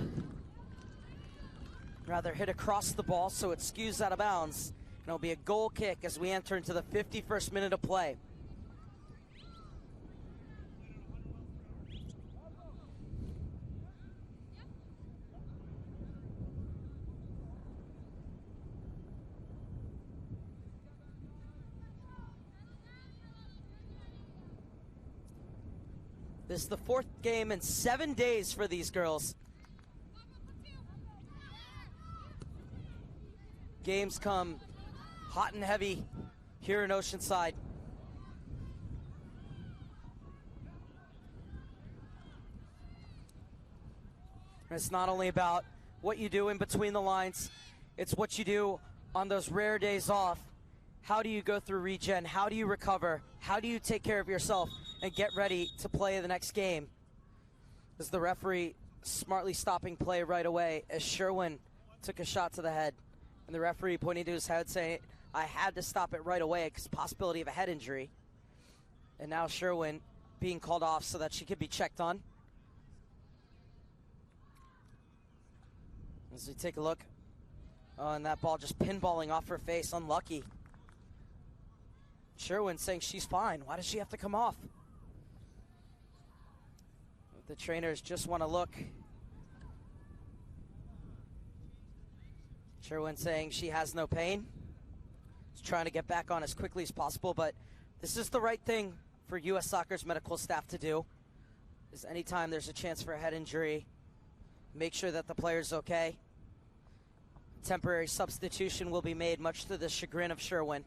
Rather hit across the ball, so it skews out of bounds. And it'll be a goal kick as we enter into the 51st minute of play. This is the 4th game in 7 days for these girls. Games come hot and heavy here in Oceanside. And it's not only about what you do in between the lines, it's what you do on those rare days off. How do you go through regen? How do you recover? How do you take care of yourself and get ready to play the next game? As the referee smartly stopping play right away as Sherwin took a shot to the head. And the referee pointing to his head saying, I had to stop it right away because possibility of a head injury. And now Sherwin being called off so that she could be checked on. As we take a look. Oh, and that ball just pinballing off her face. Unlucky. Sherwin saying she's fine. Why does she have to come off? The trainers just want to look. Sherwin saying she has no pain. She's trying to get back on as quickly as possible, but this is the right thing for U.S. Soccer's medical staff to do. Is anytime there's a chance for a head injury, make sure that the player's okay. Temporary substitution will be made, much to the chagrin of Sherwin.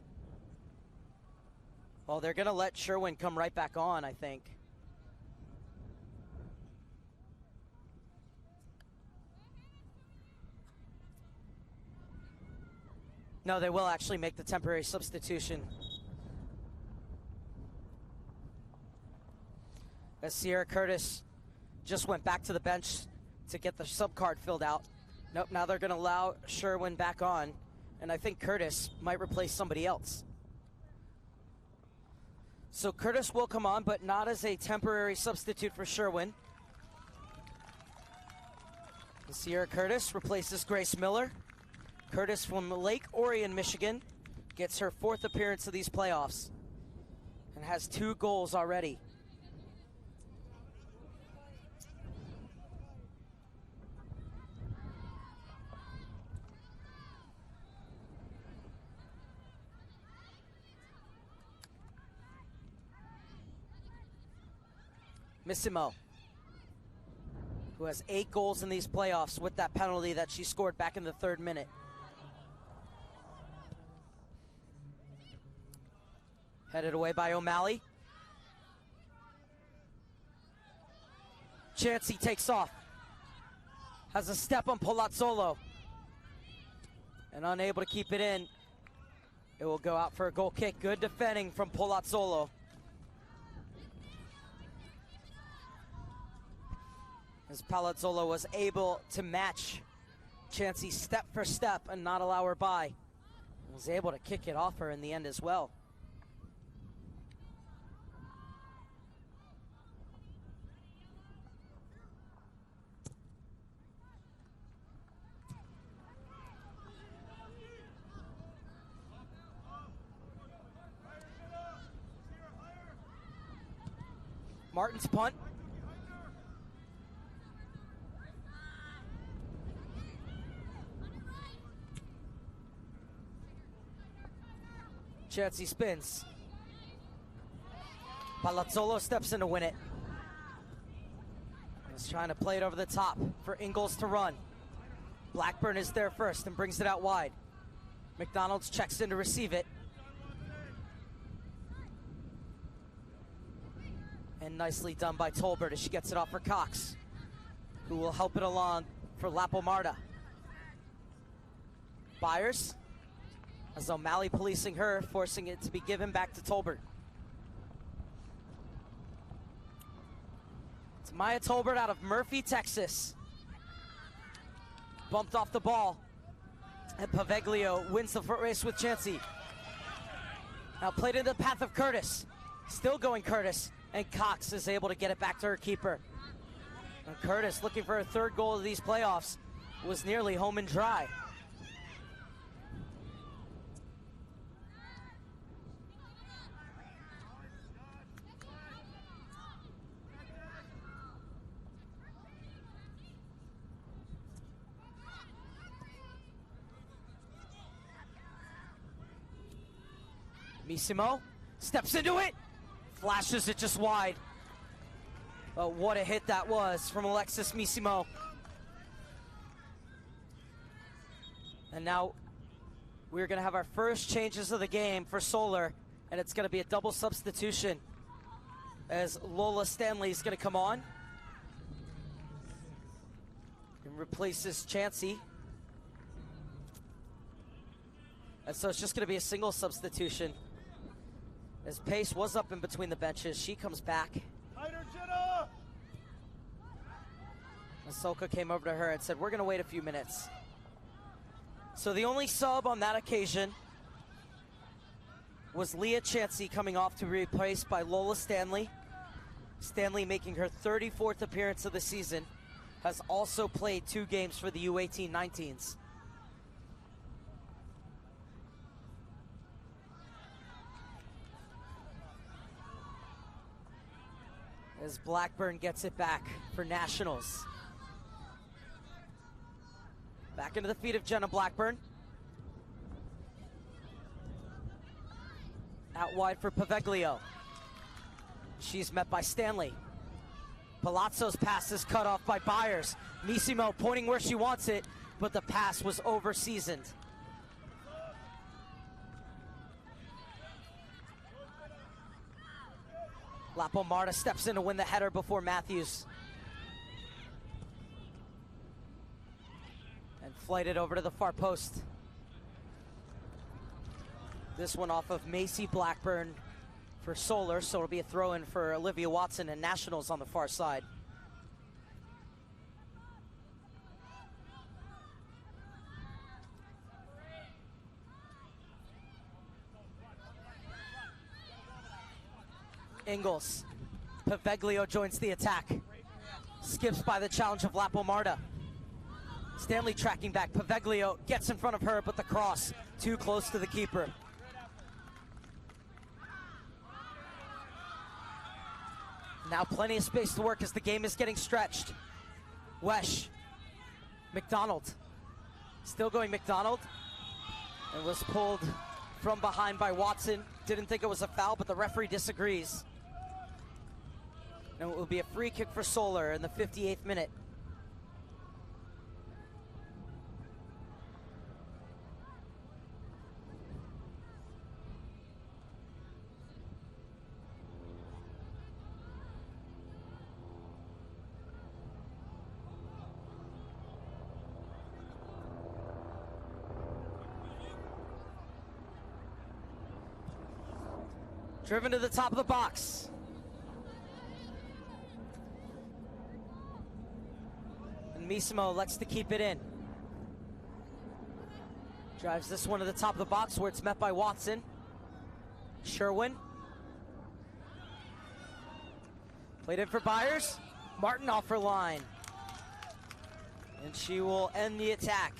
Well, they're going to let Sherwin come right back on, I think. No, they will actually make the temporary substitution. As Sierra Curtis just went back to the bench to get the sub card filled out. Nope, now they're going to allow Sherwin back on, and I think Curtis might replace somebody else. So Curtis will come on, but not as a temporary substitute for Sherwin. Sierra Curtis replaces Grace Miller. Curtis from Lake Orion, Michigan, gets her 4th appearance of these playoffs and has 2 goals already. Missimo, who has 8 goals in these playoffs with that penalty that she scored back in the 3rd minute. Headed away by O'Malley. Chansey takes off. Has a step on Palazzolo. And unable to keep it in. It will go out for a goal kick. Good defending from Palazzolo. As Palazzolo was able to match Chansey step for step and not allow her by. Was able to kick it off her in the end as well. Martin's punt. Chansey spins. Palazzolo steps in to win it. He's trying to play it over the top for Ingalls to run. Blackburn is there first and brings it out wide. McDonald's checks in to receive it. And nicely done by Tolbert as she gets it off for Cox, who will help it along for Lapa Marta. Byers, as O'Malley policing her, forcing it to be given back to Tolbert. It's Maya Tolbert out of Murphy, Texas. Bumped off the ball. And Poveglia wins the foot race with Chansey. Now played into the path of Curtis. Still going Curtis. And Cox is able to get it back to her keeper. And Curtis, looking for her third goal of these playoffs, was nearly home and dry. Missimo steps into it, flashes it just wide. But what a hit that was from Alexis Missimo. And now we're gonna have our first changes of the game for Solar, and it's gonna be a double substitution as Lola Stanley is gonna come on and replaces Chansey. And so it's just gonna be a single substitution. As Pace was up in between the benches, she comes back. Skorca came over to her and said, we're gonna wait a few minutes. So the only sub on that occasion was Leah Chansey coming off to be replaced by Lola Stanley. Stanley making her 34th appearance of the season, has also played 2 games for the U18-19s. As Blackburn gets it back for Nationals. Back into the feet of Jenna Blackburn. Out wide for Poveglia. She's met by Stanley. Palazzo's pass is cut off by Byers. Missimo pointing where she wants it, but the pass was over-seasoned. Lapa Marta steps in to win the header before Matthews. And flighted over to the far post. This one off of Macy Blackburn for Solar, so it'll be a throw-in for Olivia Watson and Nationals on the far side. Ingles. Poveglia joins the attack. Skips by the challenge of Lapa Marta. Stanley tracking back. Poveglia gets in front of her, but the cross too close to the keeper. Now plenty of space to work as the game is getting stretched. Wesh. Mcdonald. Still going Mcdonald. And was pulled from behind by Watson. Didn't think it was a foul, but the referee disagrees. And it will be a free kick for Solar in the 58th minute. Driven to the top of the box. And Missimo elects to keep it in. Drives this one to the top of the box where it's met by Watson. Sherwin. Played in for Byers. Martin off her line. And she will end the attack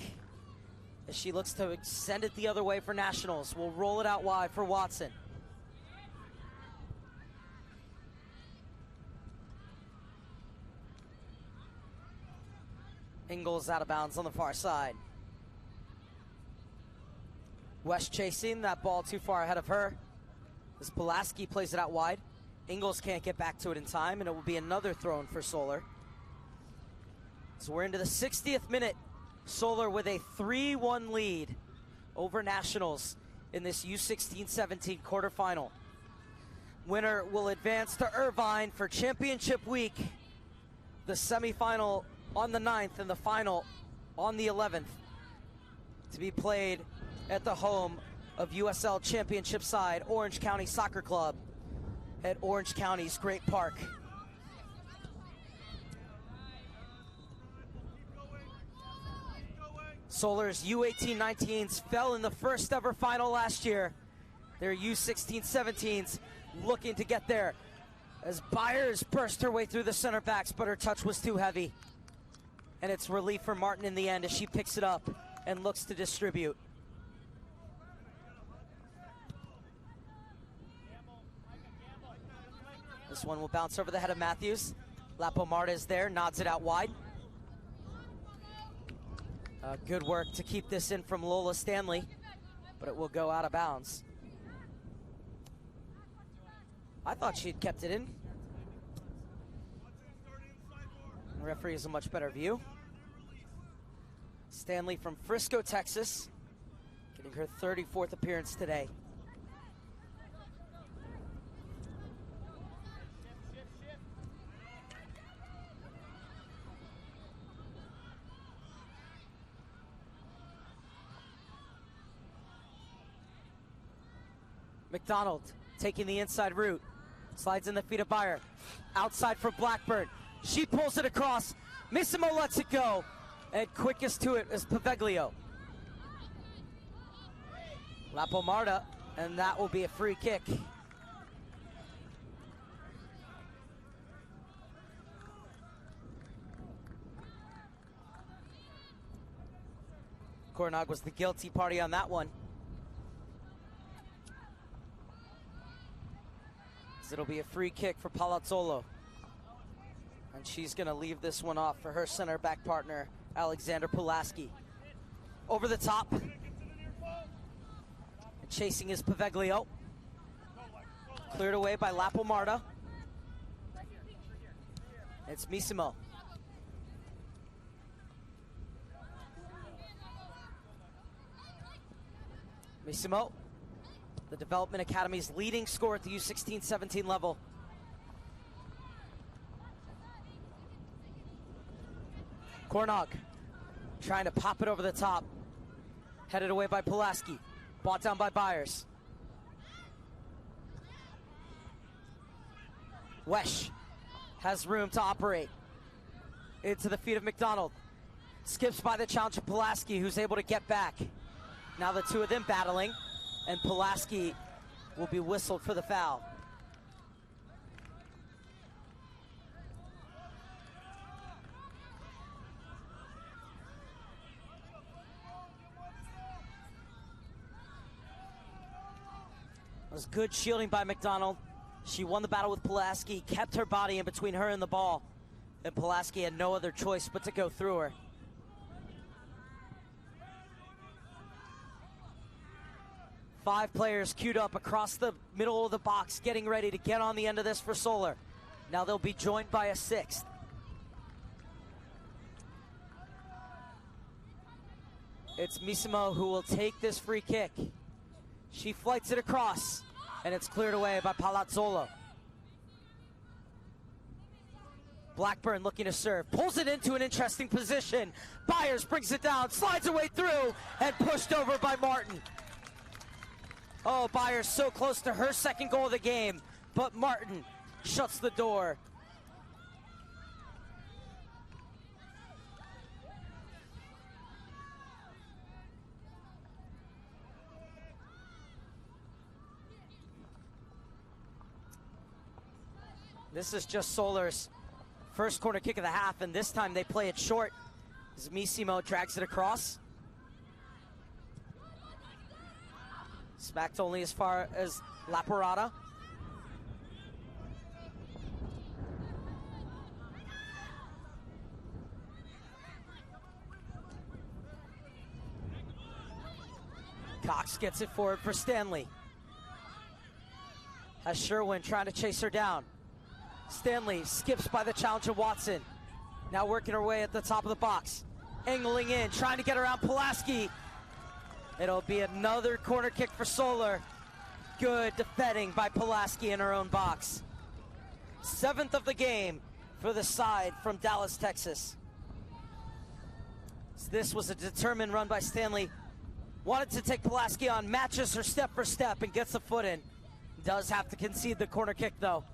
as she looks to send it the other way for Nationals. We'll roll it out wide for Watson. Ingles out of bounds on the far side. Wesh chasing that ball too far ahead of her. As Pulaski plays it out wide. Ingles can't get back to it in time, and it will be another throw-in for Solar. So we're into the 60th minute. Solar with a 3-1 lead over Nationals in this U-16-17 quarterfinal. Winner will advance to Irvine for championship week. The semifinal on the 9th and the final on the 11th to be played at the home of USL championship side Orange County Soccer Club at Orange County's Great Park. Solar's U18-19s fell in the first ever final last year. Their U16-17s looking to get there as Byers burst her way through the center backs, but her touch was too heavy. And it's relief for Martin in the end as she picks it up and looks to distribute. This one will bounce over the head of Matthews. Lapa Marta is there, nods it out wide. Good work to keep this in from Lola Stanley, but it will go out of bounds. I thought she'd kept it in. The referee has a much better view. Stanley from Frisco, Texas, getting her 34th appearance today. Mcdonald taking the inside route. Slides in the feet of Byers. Outside for Blackburn. She pulls it across. Missimo lets it go. And quickest to it is Poveglia. Lapa Marta, and that will be a free kick. Cornog was the guilty party on that one. It'll be a free kick for Palazzolo. And she's gonna leave this one off for her center back partner, Alexander Pulaski. Over the top. And chasing is Poveglia. Cleared away by Lapa Marta. It's Missimo. Missimo, the Development Academy's leading scorer at the U16-17 level. Cornog trying to pop it over the top. Headed away by Pulaski. Bought down by Byers. Wesh has room to operate. Into the feet of Mcdonald. Skips by the challenge of Pulaski, who's able to get back. Now the two of them battling. And Pulaski will be whistled for the foul. It was good shielding by Mcdonald. She won the battle with Pulaski, kept her body in between her and the ball. And Pulaski had no other choice but to go through her. Five players queued up across the middle of the box, getting ready to get on the end of this for Solar. Now they'll be joined by a sixth. It's Missimo who will take this free kick. She flights it across, and it's cleared away by Palazzolo. Blackburn looking to serve, pulls it into an interesting position. Byers brings it down, slides her way through, and pushed over by Martin. Oh, Byers so close to her second goal of the game, but Martin shuts the door. This is just Solar's first corner kick of the half, and this time they play it short as Missimo drags it across. Smacked only as far as La Parada. Cox gets it forward for Stanley. Has Sherwin trying to chase her down. Stanley skips by the challenge of Watson. Now working her way at the top of the box. Angling in, trying to get around Pulaski. It'll be another corner kick for Solar. Good defending by Pulaski in her own box. 7th of the game for the side from Dallas, Texas. This was a determined run by Stanley. Wanted to take Pulaski on, matches her step for step and gets the foot in. Does have to concede the corner kick though.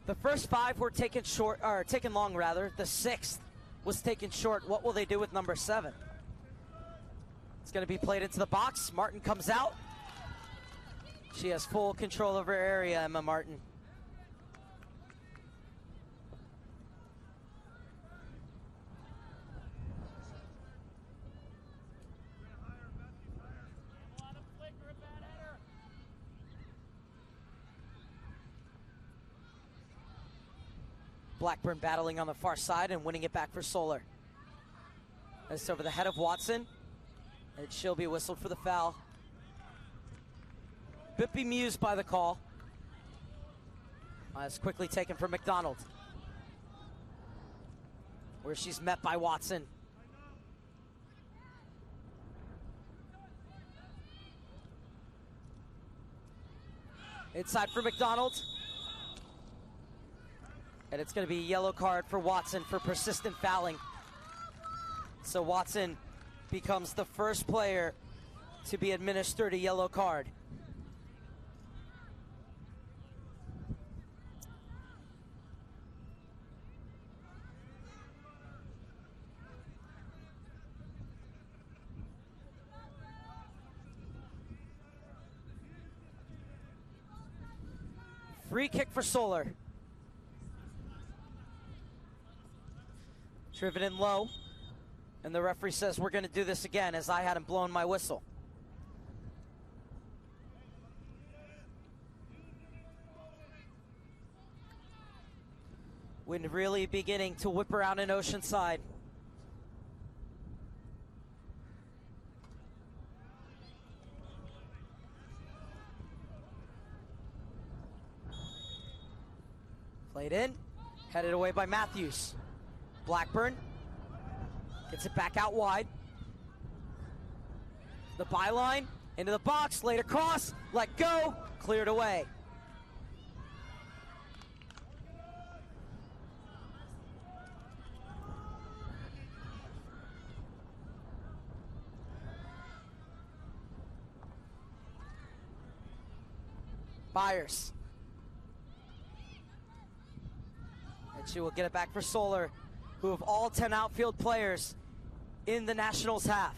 The first 5 were taken short, or taken long rather. The 6th was taken short. What will they do with number 7? It's going to be played into the box. Martin comes out. She has full control of her area, Emma Martin. Blackburn battling on the far side and winning it back for Solar. It's over the head of Watson, and she'll be whistled for the foul. Bit bemused by the call. It's quickly taken from Mcdonald, where she's met by Watson. Inside for Mcdonald. And it's going to be a yellow card for Watson for persistent fouling. So Watson becomes the first player to be administered a yellow card. Free kick for Solar. Driven in low, and the referee says we're going to do this again as I hadn't blown my whistle. Wind really beginning to whip around in Oceanside. Played in, headed away by Matthews. Blackburn gets it back out wide. The byline, into the box, laid across, let go, cleared away. Byers. And she will get it back for Solar, who have all 10 outfield players in the Nationals half.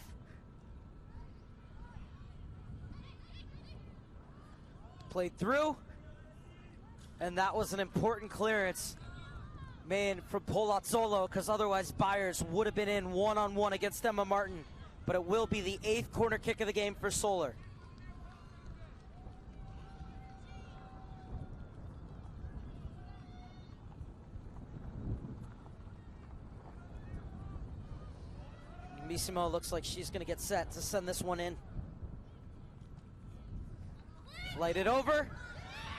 Played through, and that was an important clearance made from Palazzolo, because otherwise Byers would have been in one-on-one against Emma Martin, but it will be the 8th corner kick of the game for Solar. Missimo looks like she's going to get set to send this one in. Light it over.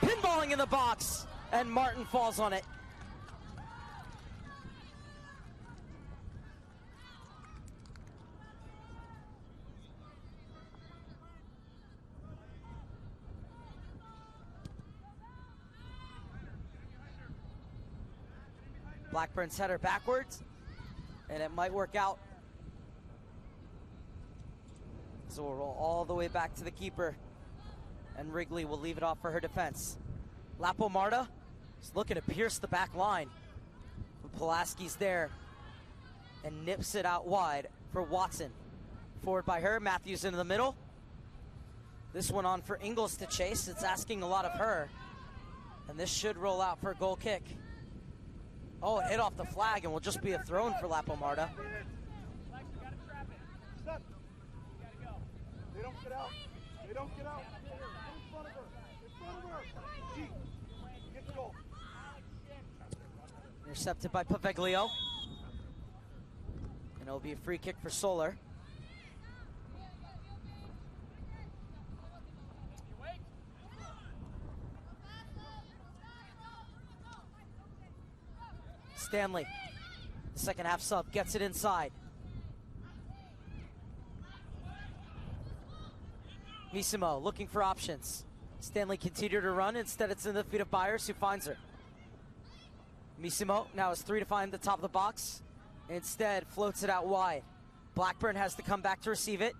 Pinballing in the box, and Martin falls on it. Blackburn's header backwards, and it might work out. So we'll roll all the way back to the keeper, and Wrigley will leave it off for her defense. Lapa Marta is looking to pierce the back line. Pulaski's there and nips it out wide for Watson. Forward by her, Matthews into the middle. This one on for Ingles to chase. It's asking a lot of her, and this should roll out for a goal kick. Oh, it hit off the flag and will just be a throw-in for Lapa Marta. They don't get out. They don't get out. In front of her. In front of her. G. Get the goal. Intercepted by Poveglia. And it'll be a free kick for Solar. Stanley, the second half sub, gets it inside. Missimo looking for options. Stanley continued to run. Instead, it's in the feet of Byers, who finds her. Missimo now has 3 to find the top of the box. Instead, floats it out wide. Blackburn has to come back to receive it.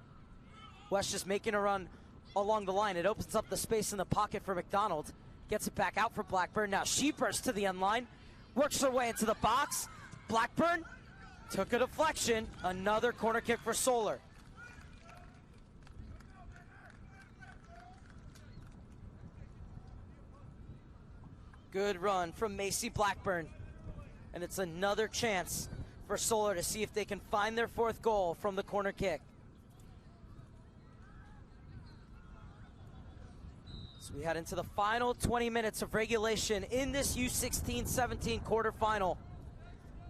Wesh is making a run along the line. It opens up the space in the pocket for Mcdonald. Gets it back out for Blackburn. Now she bursts to the end line. Works her way into the box. Blackburn took a deflection. Another corner kick for Solar. Good run from Macy Blackburn. And it's another chance for Solar to see if they can find their 4th goal from the corner kick. So we head into the final 20 minutes of regulation in this U-16-17 quarterfinal.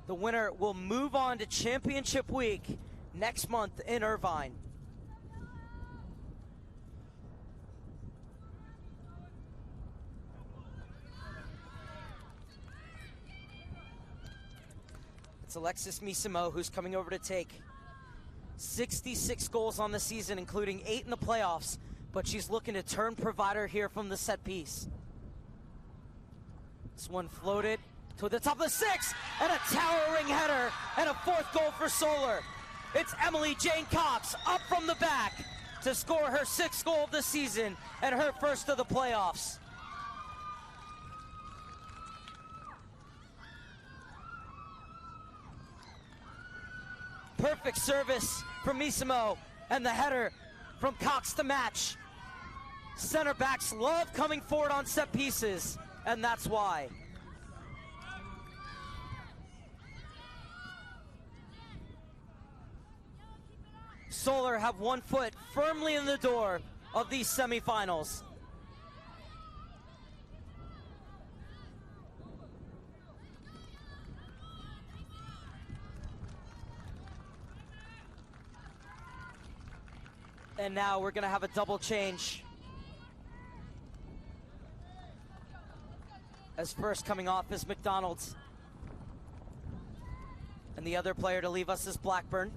The winner will move on to championship week next month in Irvine. It's Alexis Missimo who's coming over to take 66 goals on the season, including 8 in the playoffs, but she's looking to turn provider here from the set piece. This one floated to the top of the 6, and a towering header, and a 4th goal for Solar. It's Emily Jane Cox up from the back to score her 6th goal of the season and her 1st of the playoffs. Perfect service from Missimo, and the header from Cox to match. Center backs love coming forward on set pieces, and that's why. Solar have 1 foot firmly in the door of these semifinals. And now we're going to have a double change. As first coming off is Mcdonald. And the other player to leave us is Blackburn.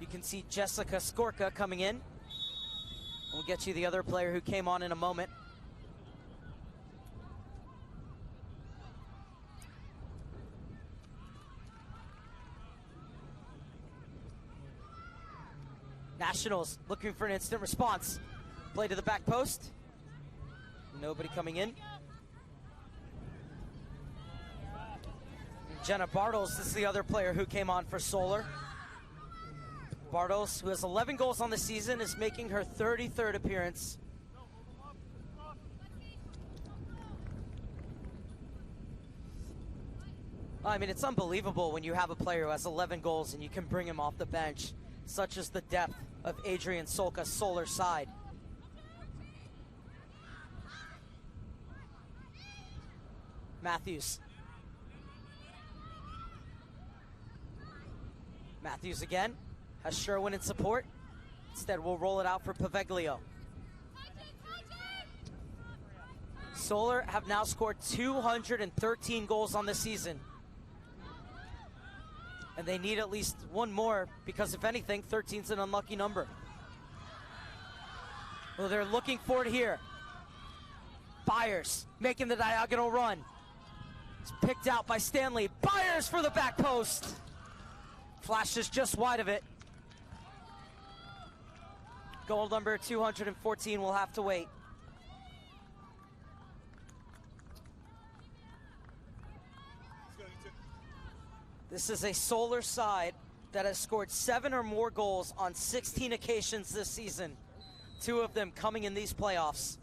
You can see Jessica Skorca coming in. We'll get you the other player who came on in a moment. Nationals looking for an instant response. Play to the back post. Nobody coming in. Jenna Bartles is the other player who came on for Solar. Bartles, who has 11 goals on the season, is making her 33rd appearance. I mean, it's unbelievable when you have a player who has 11 goals and you can bring him off the bench. Such is the depth of Adrian Solka's Solar side. Matthews. Matthews again. Has Sherwin in support. Instead, we'll roll it out for Poveglia. Solar have now scored 213 goals on the season. And they need at least 1 more because, if anything, 13's an unlucky number. Well, they're looking for it here. Byers making the diagonal run. It's picked out by Stanley. Byers for the back post. Flashes just wide of it. Goal number 214 will have to wait. This is a Solar side that has scored 7 or more goals on 16 occasions this season. 2 of them coming in these playoffs.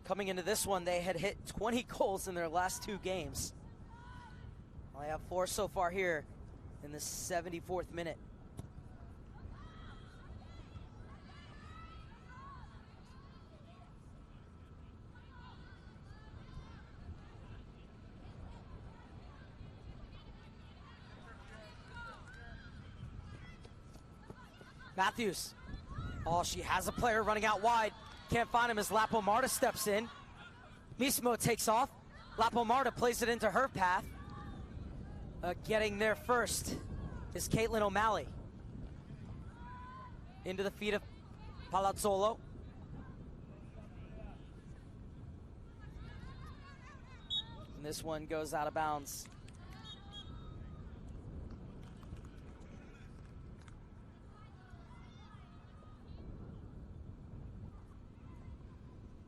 Coming into this one, they had hit 20 goals in their last 2 games. I have 4 so far here in the 74th minute. Matthews. Oh, she has a player running out wide. Can't find him as Marta steps in. Missimo takes off. Marta plays it into her path. Getting there first is Caitlin O'Malley. Into the feet of Palazzolo. And this one goes out of bounds.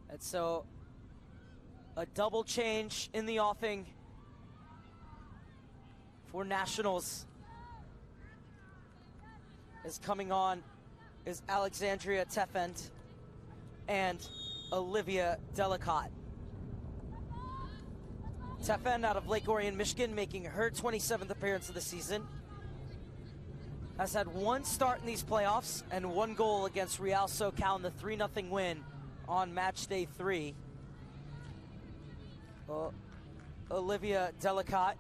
And so a double change in the offing for Nationals. Is coming on is Alexandria Teffend and Olivia Delicott. Teffend out of Lake Orion, Michigan, making her 27th appearance of the season. Has had one start in these playoffs and one goal against Real SoCal in the 3-0 win on match day 3. Olivia Delicott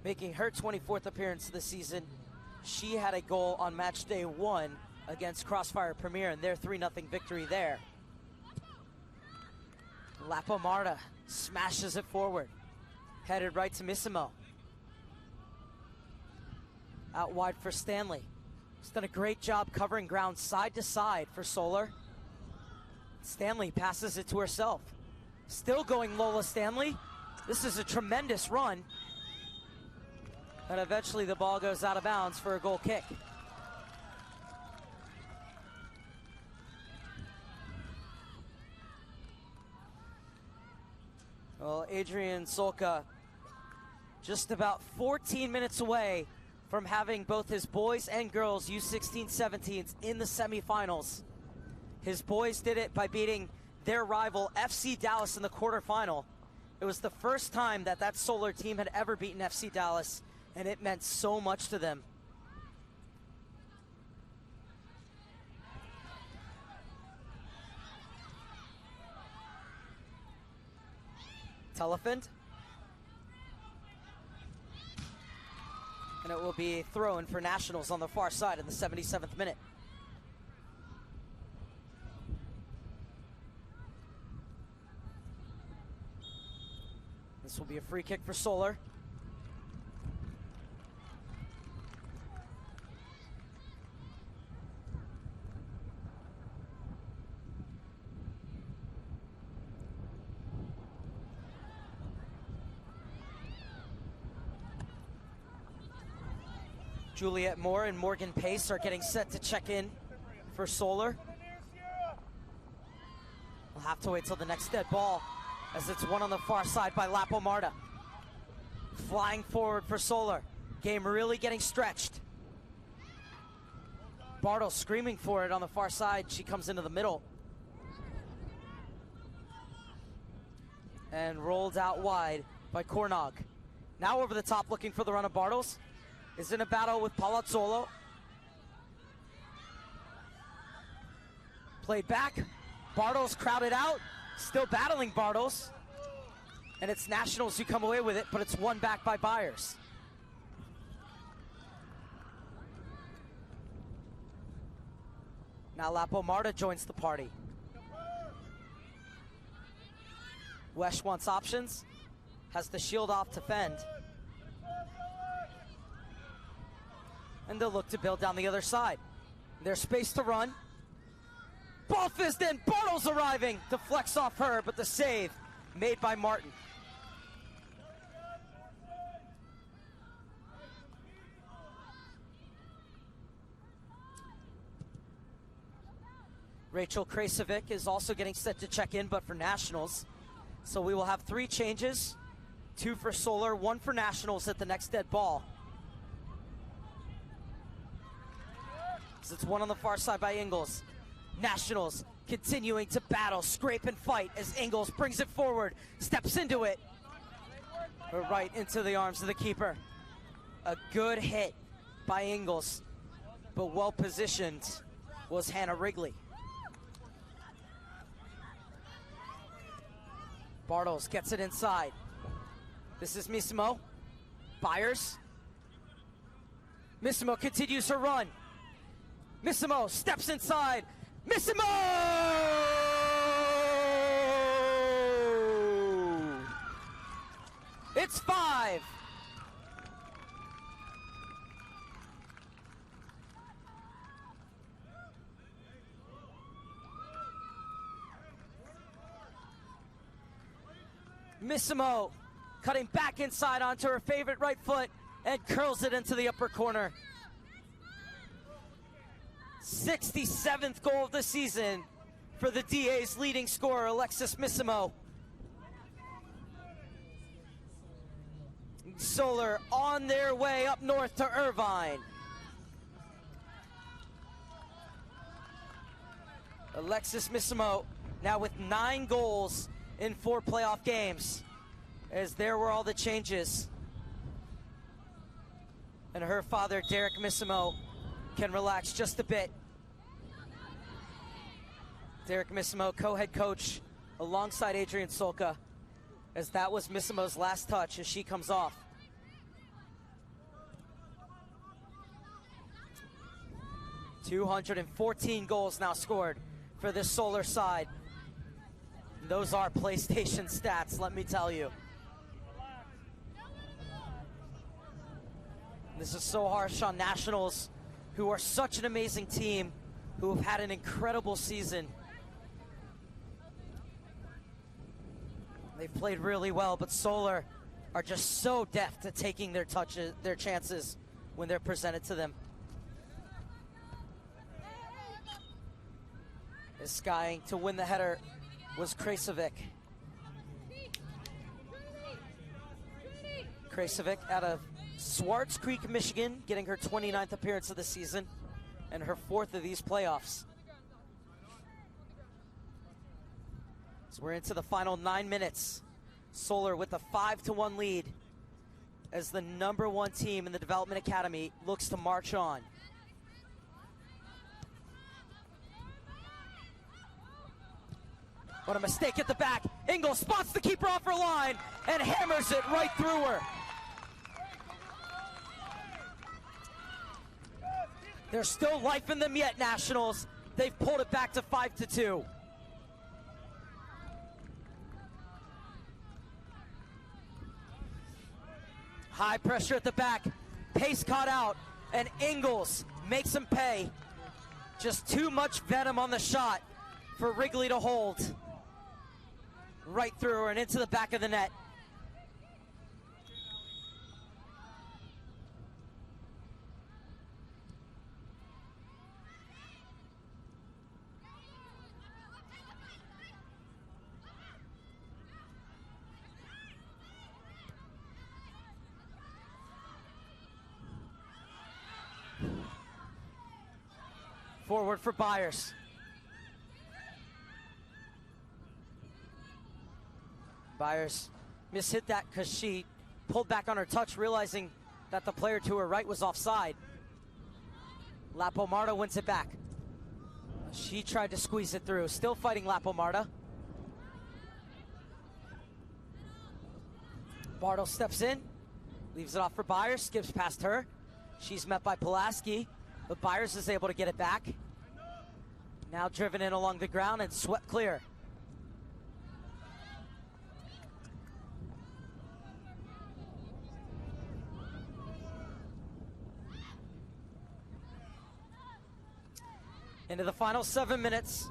making her 24th appearance of the season. She had a goal on match day 1 against Crossfire Premier in their 3-0 victory there. Lapa Marta smashes it forward. Headed right to Missimo. Out wide for Stanley. He's done a great job covering ground side to side for Solar. Stanley passes it to herself. Still going Lola Stanley. This is a tremendous run. And eventually the ball goes out of bounds for a goal kick. Well, Adrian Skorca just about 14 minutes away from having both his boys and girls U-16 17s in the semifinals. His boys did it by beating their rival FC Dallas in the quarterfinal. It was the first time that that Solar team had ever beaten FC Dallas, and it meant so much to them. Telephant. And it will be thrown for Nationals on the far side in the 77th minute. This will be a free kick for Solar. Juliet Moore and Morgan Pace are getting set to check in for Solar. We'll have to wait till the next dead ball, as it's won on the far side by Lapa Marta. Flying forward for Solar. Game really getting stretched. Bartles screaming for it on the far side. She comes into the middle. And rolled out wide by Cornog. Now over the top looking for the run of Bartles. Is in a battle with Palazzolo. Played back. Bartles crowded out. Still battling Bartles. And it's Nationals who come away with it, but it's won back by Byers. Now Lapa Marta joins the party. Wesh wants options. Has the shield off to fend. And they'll look to build down the other side. There's space to run. Ball fist in, Bartles arriving. Deflects off her, but the save made by Martin. Rachel Krasovic is also getting set to check in, but for Nationals. So we will have 3 changes. 2 for Solar, 1 for Nationals at the next dead ball. It's one on the far side by Ingles. Nationals continuing to battle, scrape and fight as Ingles brings it forward, steps into it. Right into the arms of the keeper. A good hit by Ingles, but well positioned was Hannah Wrigley. Bartles gets it inside. This is Missimo. Byers. Missimo continues her run. Missimo steps inside. Missimo! It's 5. Missimo cutting back inside onto her favorite right foot and curls it into the upper corner. 67th goal of the season for the DA's leading scorer, Alexis Missimo. Solar on their way up north to Irvine. Alexis Missimo now with 9 goals in 4 playoff games, as there were all the changes. And her father, Derek Missimo, can relax just a bit. Derek Missimo, co-head coach alongside Adrian Skorca, as that was Missimo's last touch as she comes off. $214 goals now scored for this Solar side. Those are PlayStation stats, let me tell you. This is so harsh on Nationals, who are such an amazing team, who have had an incredible season. They've played really well, but Solar are just so deft at taking their touches, their chances when they're presented to them. Is skying to win the header was Krasovic. Krasovic out of Swartz Creek, Michigan, getting her 29th appearance of the season and her 4th of these playoffs. So we're into the final 9 minutes. Solar with a 5-1 lead as the #1 team in the Development Academy looks to march on. What a mistake at the back. Ingle spots the keeper off her line and hammers it right through her. There's still life in them yet, Nationals. They've pulled it back to 5-2. High pressure at the back. Pace caught out, and Ingles makes him pay. Just too much venom on the shot for Wrigley to hold. Right through her and into the back of the net. Forward for Byers. Byers mishit that because she pulled back on her touch, realizing that the player to her right was offside. Lapa Marta wins it back. She tried to squeeze it through. Still fighting Lapa Marta. Bartles steps in, leaves it off for Byers, skips past her. She's met by Pulaski, but Byers is able to get it back. Now driven in along the ground and swept clear. Into the final 7 minutes.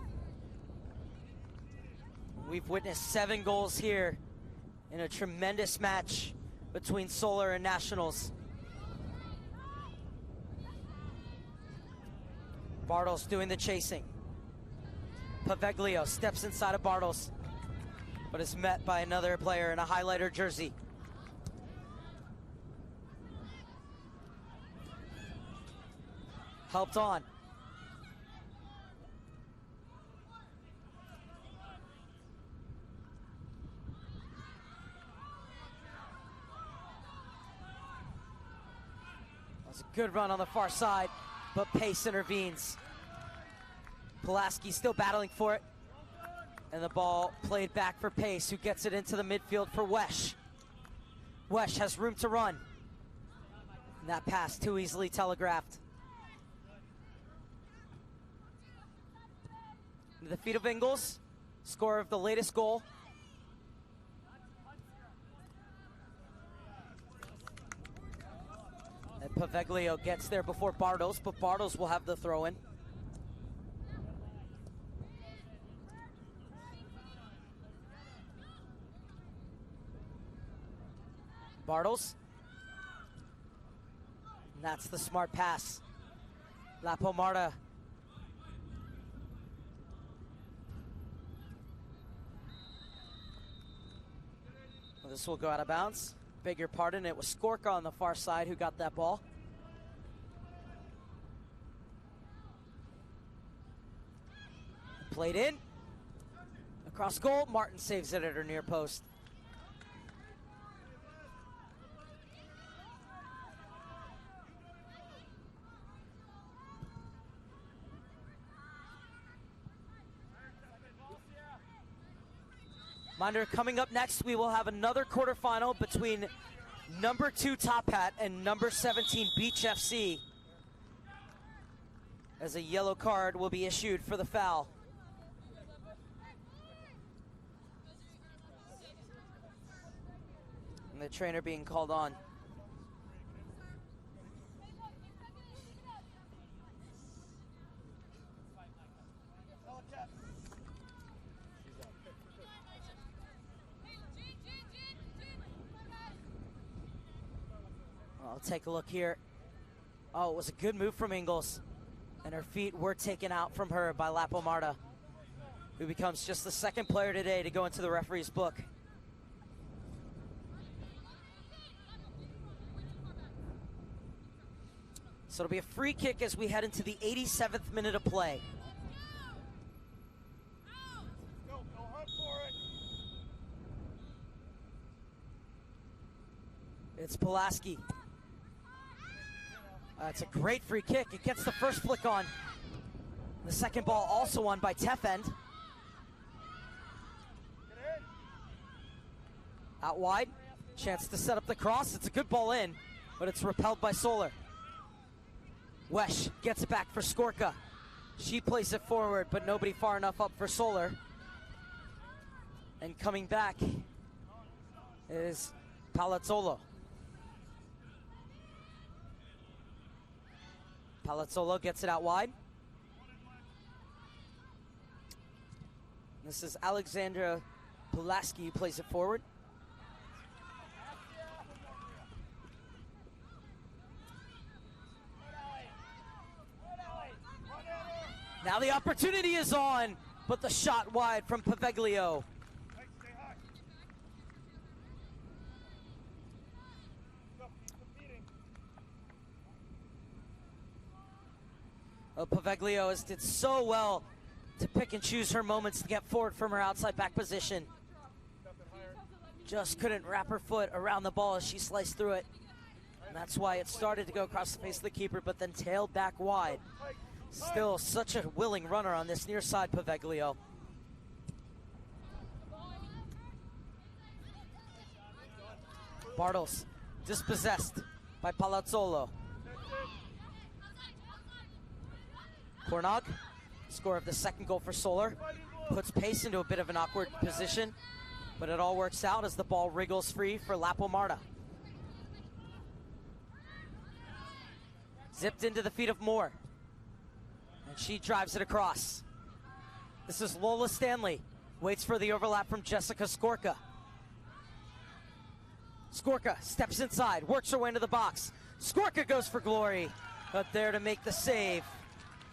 We've witnessed 7 goals here in a tremendous match between Solar and Nationals. Bartles doing the chasing. Poveglia steps inside of Bartles, but is met by another player in a highlighter jersey. Helped on. Good run on the far side, but Pace intervenes. Pulaski still battling for it. And the ball played back for Pace, who gets it into the midfield for Wesh. Wesh has room to run. And that pass too easily telegraphed. Into the feet of Ingles, scorer of the latest goal. And Poveglia gets there before Bartles, but Bartles will have the throw-in. Bartles. And that's the smart pass. Lapa Marta. Well, this will go out of bounds. Beg your pardon, it was Skorca on the far side who got that ball. Played in. Across goal, Martin saves it at her near post. Reminder, coming up next, we will have another quarterfinal between number 2 Top Hat and number 17 Beach FC, as a yellow card will be issued for the foul. And the trainer being called on. I'll take a look here. Oh, it was a good move from Ingles. And her feet were taken out from her by Lapa Marta, who becomes just the second player today to go into the referee's book. So it'll be a free kick as we head into the 87th minute of play. Go hunt for it. It's Pulaski. It's a great free kick. It gets the first flick on. The second ball also on by Tefend. Out wide. Chance to set up the cross. It's a good ball in, but it's repelled by Solar. Wesh gets it back for Skorca. She plays it forward, but nobody far enough up for Solar. And coming back is Palazzolo. Palazzolo gets it out wide. This is Alexandra Pulaski who plays it forward. Now the opportunity is on, but the shot wide from Poveglia. Poveglia has did so well to pick and choose her moments to get forward from her outside back position. Just couldn't wrap her foot around the ball as she sliced through it. And that's why it started to go across the face of the keeper, but then tailed back wide. Still such a willing runner on this near side, Poveglia. Bartles dispossessed by Palazzolo. Cornog, score of the second goal for Solar, puts pace into a bit of an awkward position, but it all works out as the ball wriggles free for Lapa Marta. Zipped into the feet of Moore, and she drives it across. This is Lola Stanley, waits for the overlap from Jessica Skorca. Skorca steps inside, works her way into the box. Skorca goes for glory, but there to make the save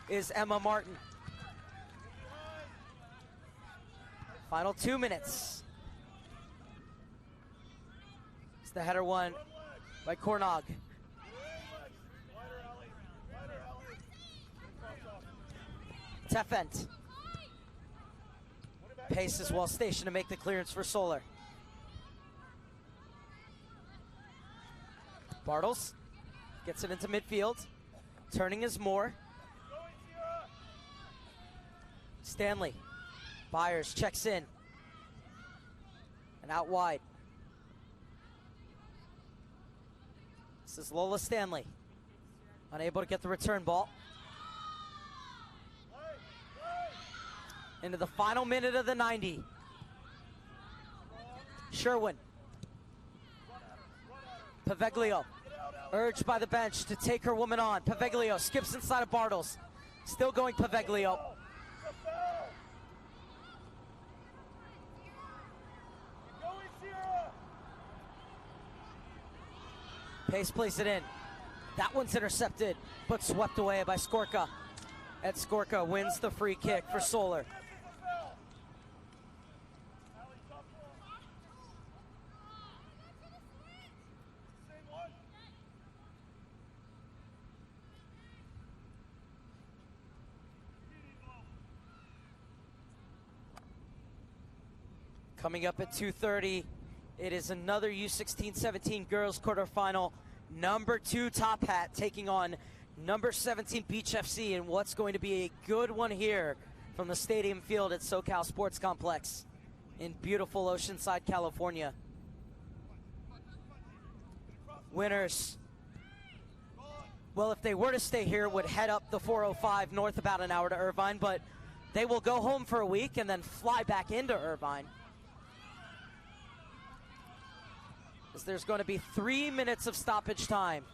is Emma Martin. Final 2 minutes. It's the header won by Cornog. Tefent. Pace is well stationed to make the clearance for Solar. Bartles gets it into midfield. Turning is Moore. Stanley. Byers checks in. And out wide. This is Lola Stanley. Unable to get the return ball. Into the final minute of the 90. Sherwin. Poveglia, urged by the bench to take her woman on. Poveglia skips inside of Bartles. Still going Poveglia. Pace plays it in. That one's intercepted, but swept away by Skorca. And Skorca wins the free kick for Solar. Coming up at 2:30, it is another U-16-17 girls quarterfinal. Number 2 Top Hat taking on number 17 Beach FC in what's going to be a good one here from the stadium field at SoCal Sports Complex in beautiful Oceanside, California. Winners, well, if they were to stay here, would head up the 405 north about an hour to Irvine, but they will go home for a week and then fly back into Irvine. As there's going to be 3 minutes of stoppage time.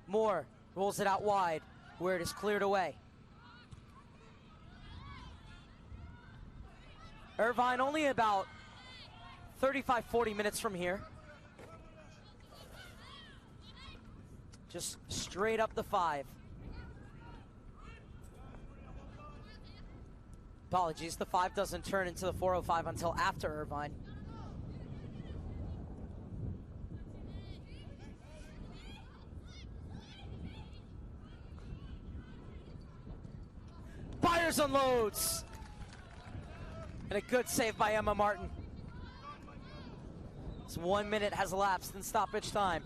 Moore rolls it out wide where it is cleared away. Irvine only about 35-40 minutes from here. Just straight up the 5. Apologies, the 5 doesn't turn into the 405 until after Irvine. Byers unloads. And a good save by Emma Martin. As 1 minute has elapsed in stoppage time.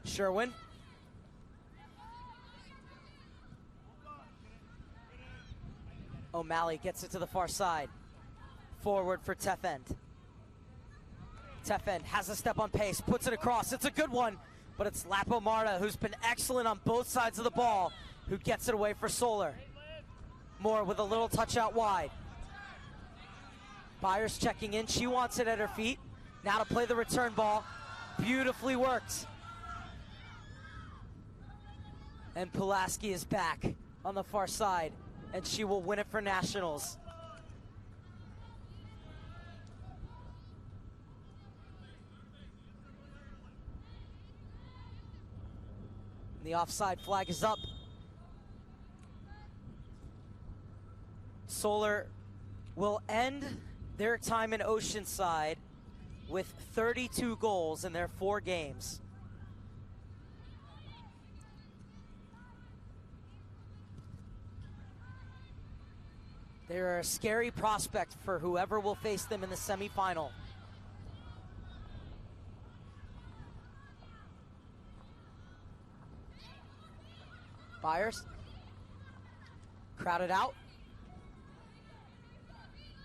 Sherwin. O'Malley gets it to the far side. Forward for Teffend. Teffend has a step on pace, puts it across. It's a good one, but it's Lapa Marta, who's been excellent on both sides of the ball, who gets it away for Solar. Moore with a little touch out wide. Byers checking in. She wants it at her feet. Now to play the return ball. Beautifully worked. And Pulaski is back on the far side, and she will win it for Nationals. The offside flag is up. Solar will end their time in Oceanside with 32 goals in their 4 games. They're a scary prospect for whoever will face them in the semifinal. Byers. Crowded out.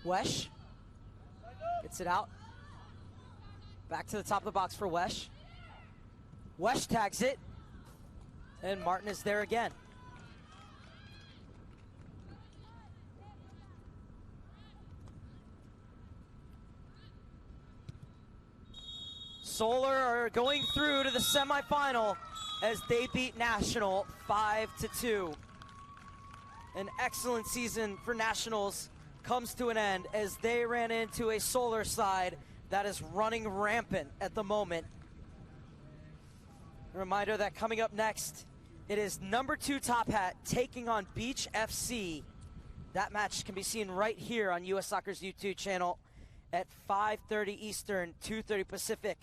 Wesh. Gets it out. Back to the top of the box for Wesh. Wesh tags it. And Martin is there again. Solar are going through to the semifinal as they beat National 5-2. An excellent season for Nationals comes to an end as they ran into a Solar side that is running rampant at the moment. A reminder that coming up next, it is number 2 Top Hat taking on Beach FC. That match can be seen right here on US Soccer's YouTube channel at 5:30 Eastern, 2:30 Pacific.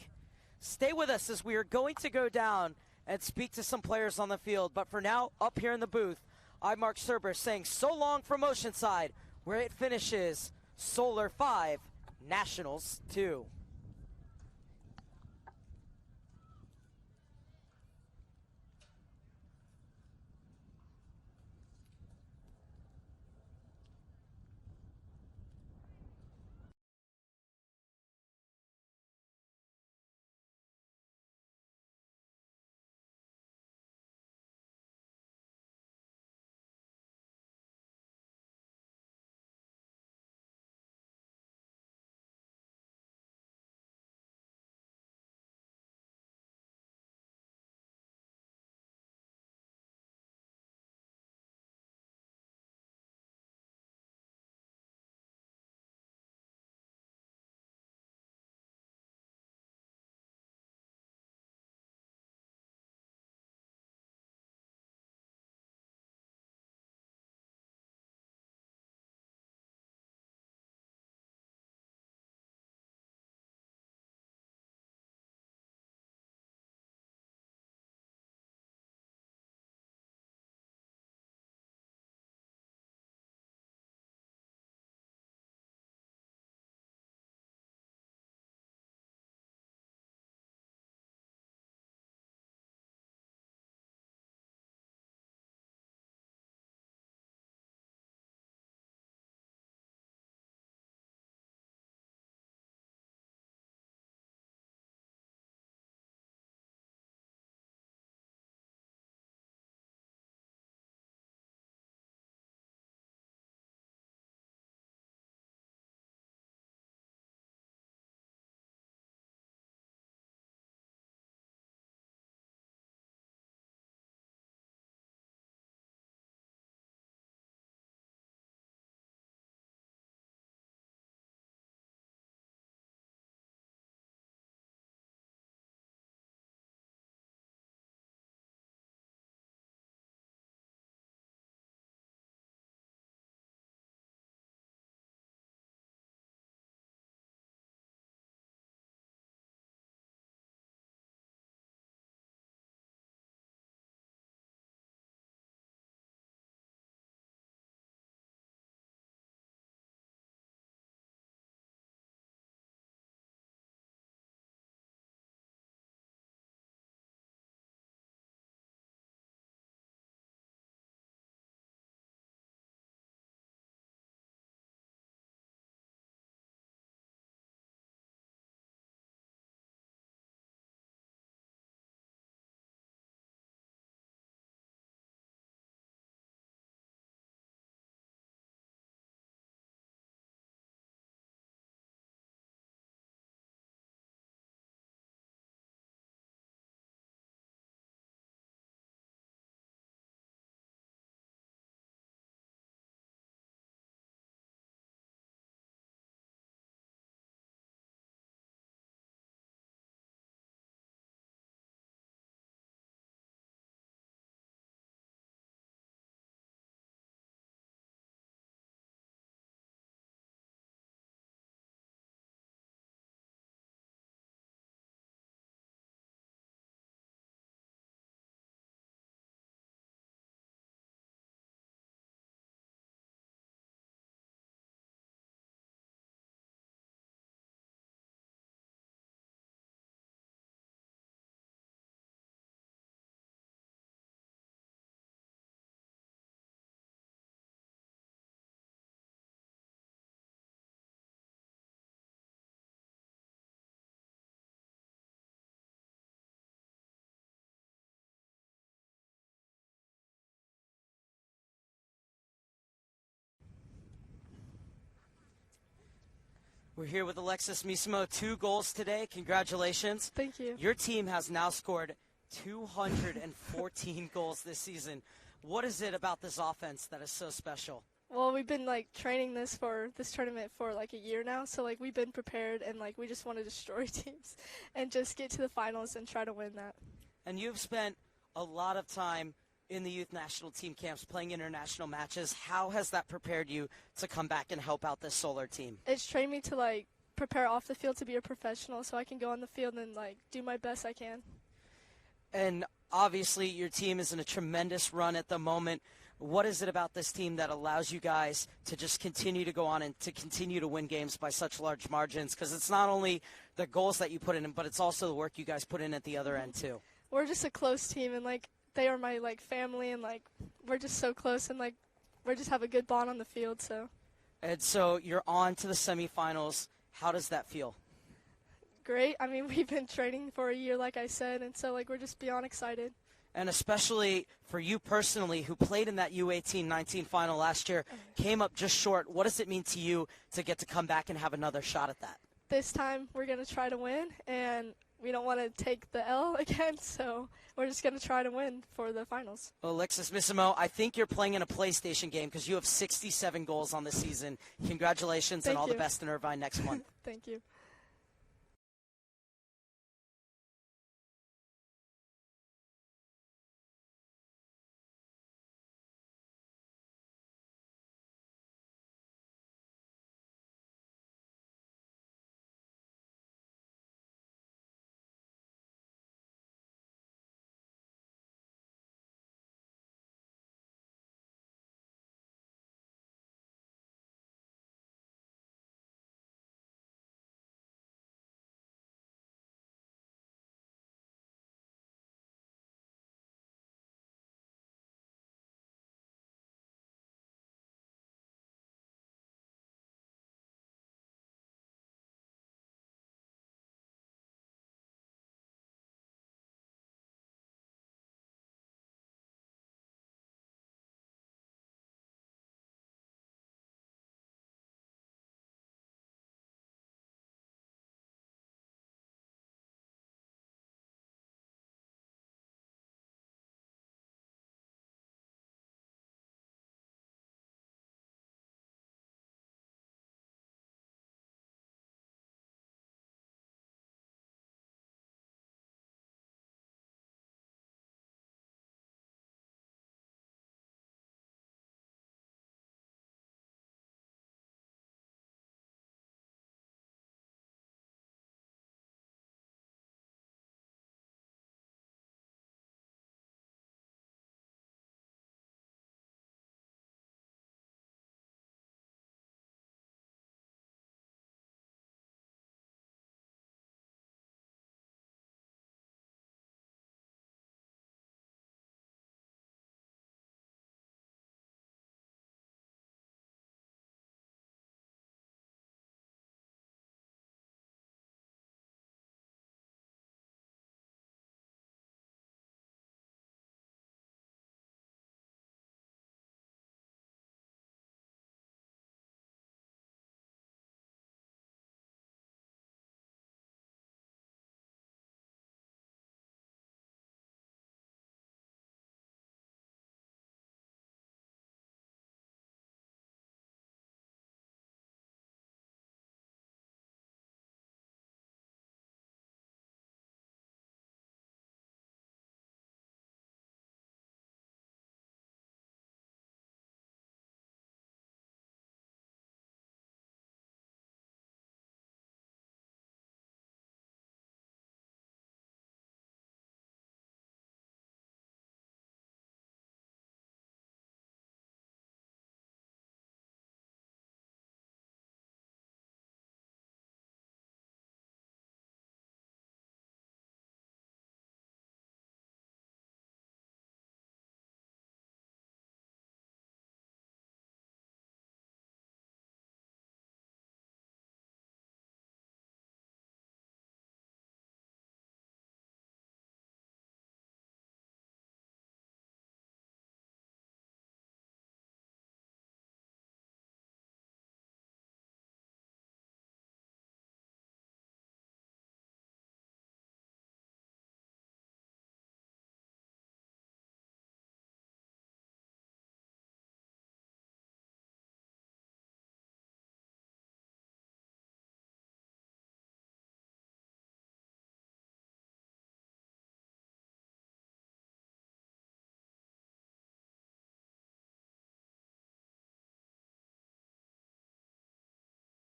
Stay with us as we are going to go down and speak to some players on the field. But for now, up here in the booth, I'm Mark Serber saying so long from Oceanside, where it finishes Solar 5, Nationals 2. We're here with Alexis Misimo. 2 goals today. Congratulations. Thank you. Your team has now scored 214 goals this season. What is it about this offense that is so special? Well, we've been training this tournament for a year now, so we've been prepared, and we just want to destroy teams and just get to the finals and try to win that. And you've spent a lot of time in the youth national team camps playing international matches. How has that prepared you to come back and help out this Solar team? It's trained me to prepare off the field to be a professional, so I can go on the field and do my best I can. And obviously your team is in a tremendous run at the moment. What is it about this team that allows you guys to just continue to go on and to continue to win games by such large margins? Because it's not only the goals that you put in, but it's also the work you guys put in at the other end too. We're just a close team, and they are my family, and we're just so close, and we just have a good bond on the field. And so you're on to the semifinals. How does that feel? Great. I mean, we've been training for a year, like I said, and so we're just beyond excited. And especially for you personally, who played in that U-18-19 final last year, came up just short. What does it mean to you to get to come back and have another shot at that? This time we're going to try to win, and we don't want to take the L again, so we're just going to try to win for the finals. Well, Alexis Misimo, I think you're playing in a PlayStation game because you have 67 goals on the season. Congratulations and all the best in Irvine next month. Thank you.